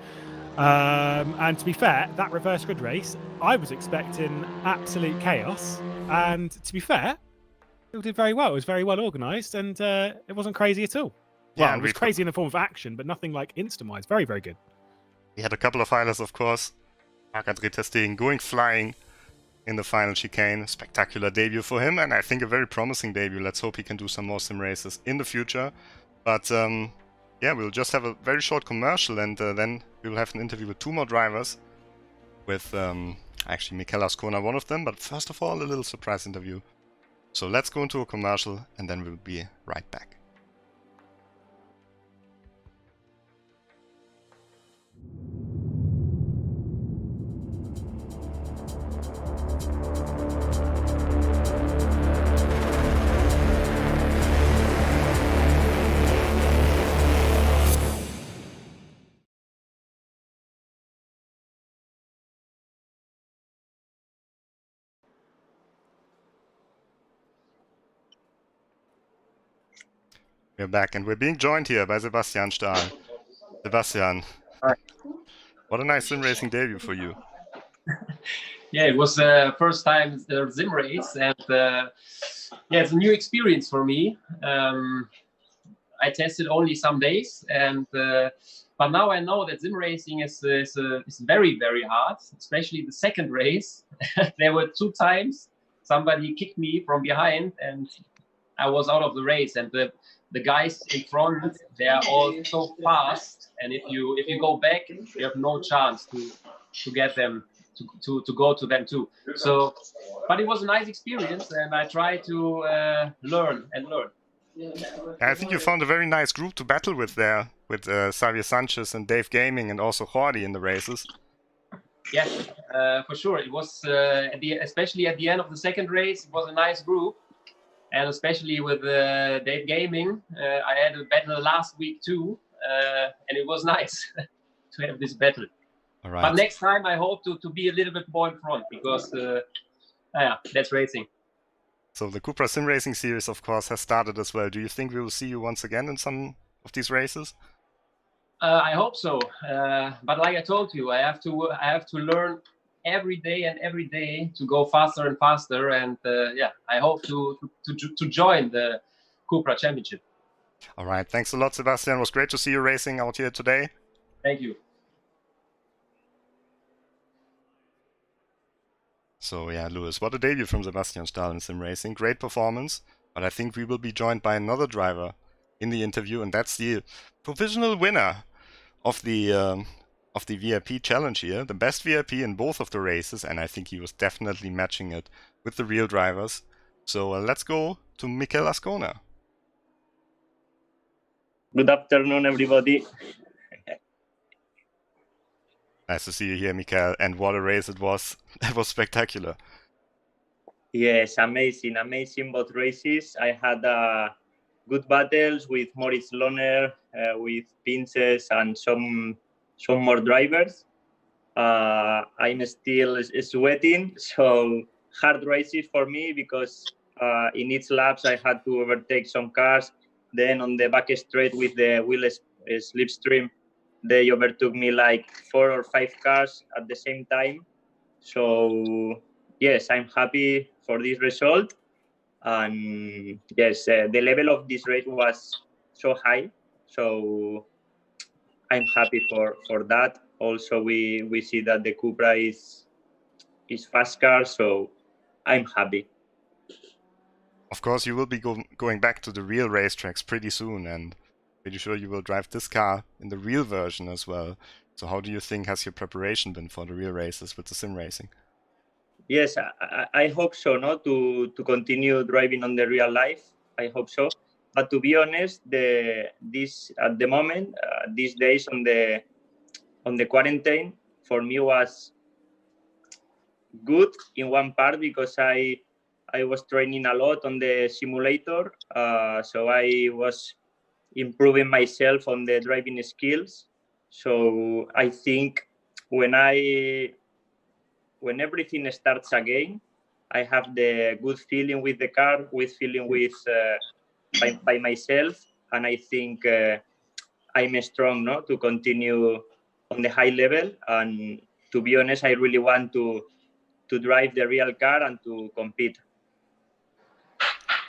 And to be fair, that reverse grid race, I was expecting absolute chaos. And to be fair, it did very well. It was very well organised, and it wasn't crazy at all. Yeah, well, it was crazy in the form of action, but nothing like instant-wise. Very, very good. We had a couple of highlights, of course. Marc-André ter Stegen going flying in the final chicane. Spectacular debut for him, and I think a very promising debut. Let's hope he can do some more sim races in the future. But yeah, we'll just have a very short commercial, and then we will have an interview with 2 more drivers. With actually Mikel Azcona, one of them. But first of all, a little surprise interview. So let's go into a commercial, and then we'll be right back. We're back, and we're being joined here by Sebastian Stahl. Sebastian, hi. What a nice sim racing debut for you. Yeah, it was the first time sim race, and yeah, it's a new experience for me. I tested only some days, and but now I know that sim racing is very, very hard, especially the second race. There were 2 times somebody kicked me from behind, and I was out of the race, and the guys in front, they are all so fast, and if you go back, you have no chance to get them to go to them too. So, but it was a nice experience, and I try to learn. I think you found a very nice group to battle with there, with Xavier Sanchez and Dave Gaming, and also Jordi in the races. Yeah, for sure. It was especially at the end of the second race, it was a nice group. And especially with Dave Gaming, I had a battle last week too, and it was nice to have this battle. All right. But next time I hope to be a little bit more in front, because yeah, that's racing. So the CUPRA SimRacing Series, of course, has started as well. Do you think we will see you once again in some of these races? I hope so. But like I told you, I have to learn every day to go faster and faster, and yeah, I hope to join the CUPRA Championship. All right, thanks a lot, Sebastian. It was great to see you racing out here today. Thank you. So yeah, Lewis, what a debut from Sebastian Stahl in sim racing. Great performance, but I think we will be joined by another driver in the interview, and that's the provisional winner of the VIP challenge here, the best VIP in both of the races, and I think he was definitely matching it with the real drivers. So let's go to Mikel Azcona. Good afternoon, everybody. Nice to see you here, Mikel, and what a race it was. That was spectacular. Yes, amazing both races. I had good battles with Moritz Lohner, with Pinces and some more drivers. I'm still sweating, so hard races for me because in each laps I had to overtake some cars. Then on the back straight with the wheel slipstream, they overtook me like 4 or 5 cars at the same time. So yes, I'm happy for this result. And yes, the level of this race was so high. So I'm happy for that. Also, we see that the CUPRA is fast car, so I'm happy. Of course, you will be going back to the real racetracks pretty soon, and pretty sure you will drive this car in the real version as well. So how do you think has your preparation been for the real races with the sim racing? Yes, I hope so, no? To continue driving on the real life, I hope so. But to be honest, this at the moment, these days on the quarantine, for me was good in one part because I was training a lot on the simulator, so I was improving myself on the driving skills. So I think when everything starts again, I have the good feeling with the car, good feeling with by myself, and I think I'm strong, no, to continue on the high level. And to be honest, I really want to drive the real car and to compete.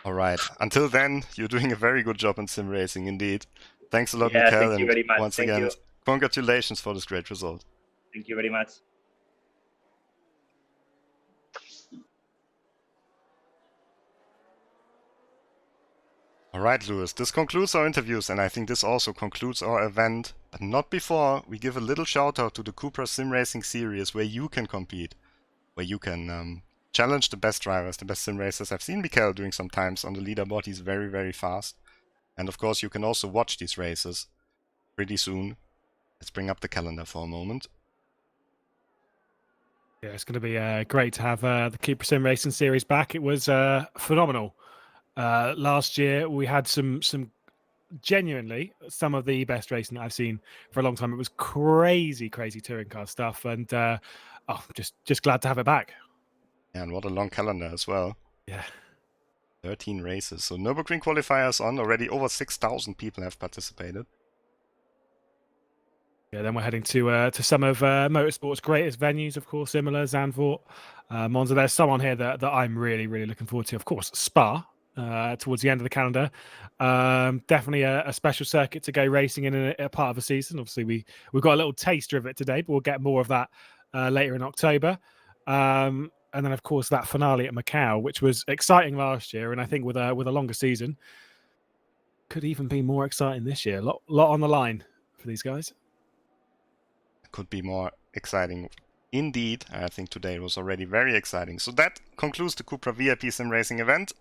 All right. Until then, you're doing a very good job in sim racing, indeed. Thanks a lot, Yeah, Mikel, thank you very much. once Thank again, you. congratulations for this great result. Thank you very much. All right, Lewis, this concludes our interviews, and I think this also concludes our event, but not before we give a little shout out to the CUPRA SimRacing Series, where you can compete, where you can challenge the best drivers, the best sim racers. I've seen Mikel doing some times on the leaderboard. He's very, very fast. And of course, you can also watch these races pretty soon. Let's bring up the calendar for a moment. Yeah, it's going to be great to have the CUPRA SimRacing Series back. It was phenomenal. Last year, we had some genuinely some of the best racing that I've seen for a long time. It was crazy touring car stuff, and just glad to have it back. Yeah, and what a long calendar as well. Yeah. 13 races. So Nürburgring qualifiers on. Already over 6,000 people have participated. Yeah, then we're heading to some of motorsport's greatest venues, of course, Imola, Zandvoort, Monza. There's some on here that I'm really looking forward to. Of course, Spa towards the end of the calendar. Definitely a special circuit to go racing in a part of the season. Obviously, we've got a little taster of it today, but we'll get more of that later in October. And then, of course, that finale at Macau, which was exciting last year, and I think with a longer season, could even be more exciting this year. Lot on the line for these guys. Could be more exciting indeed. I think today was already very exciting. So that concludes the CUPRA VIP SimRacing event.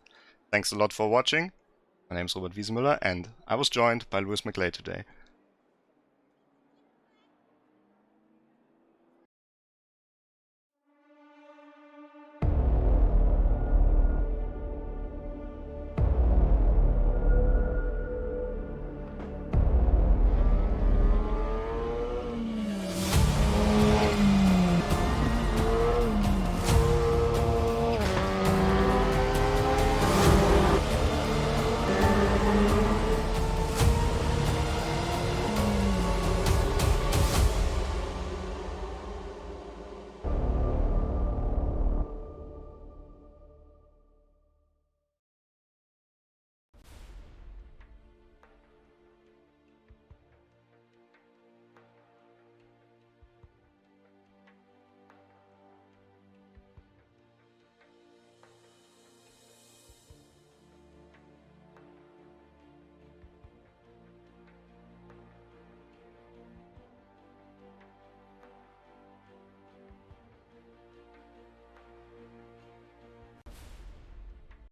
Thanks a lot for watching. My name is Robert Wiesemüller, and I was joined by Louis McLeay today.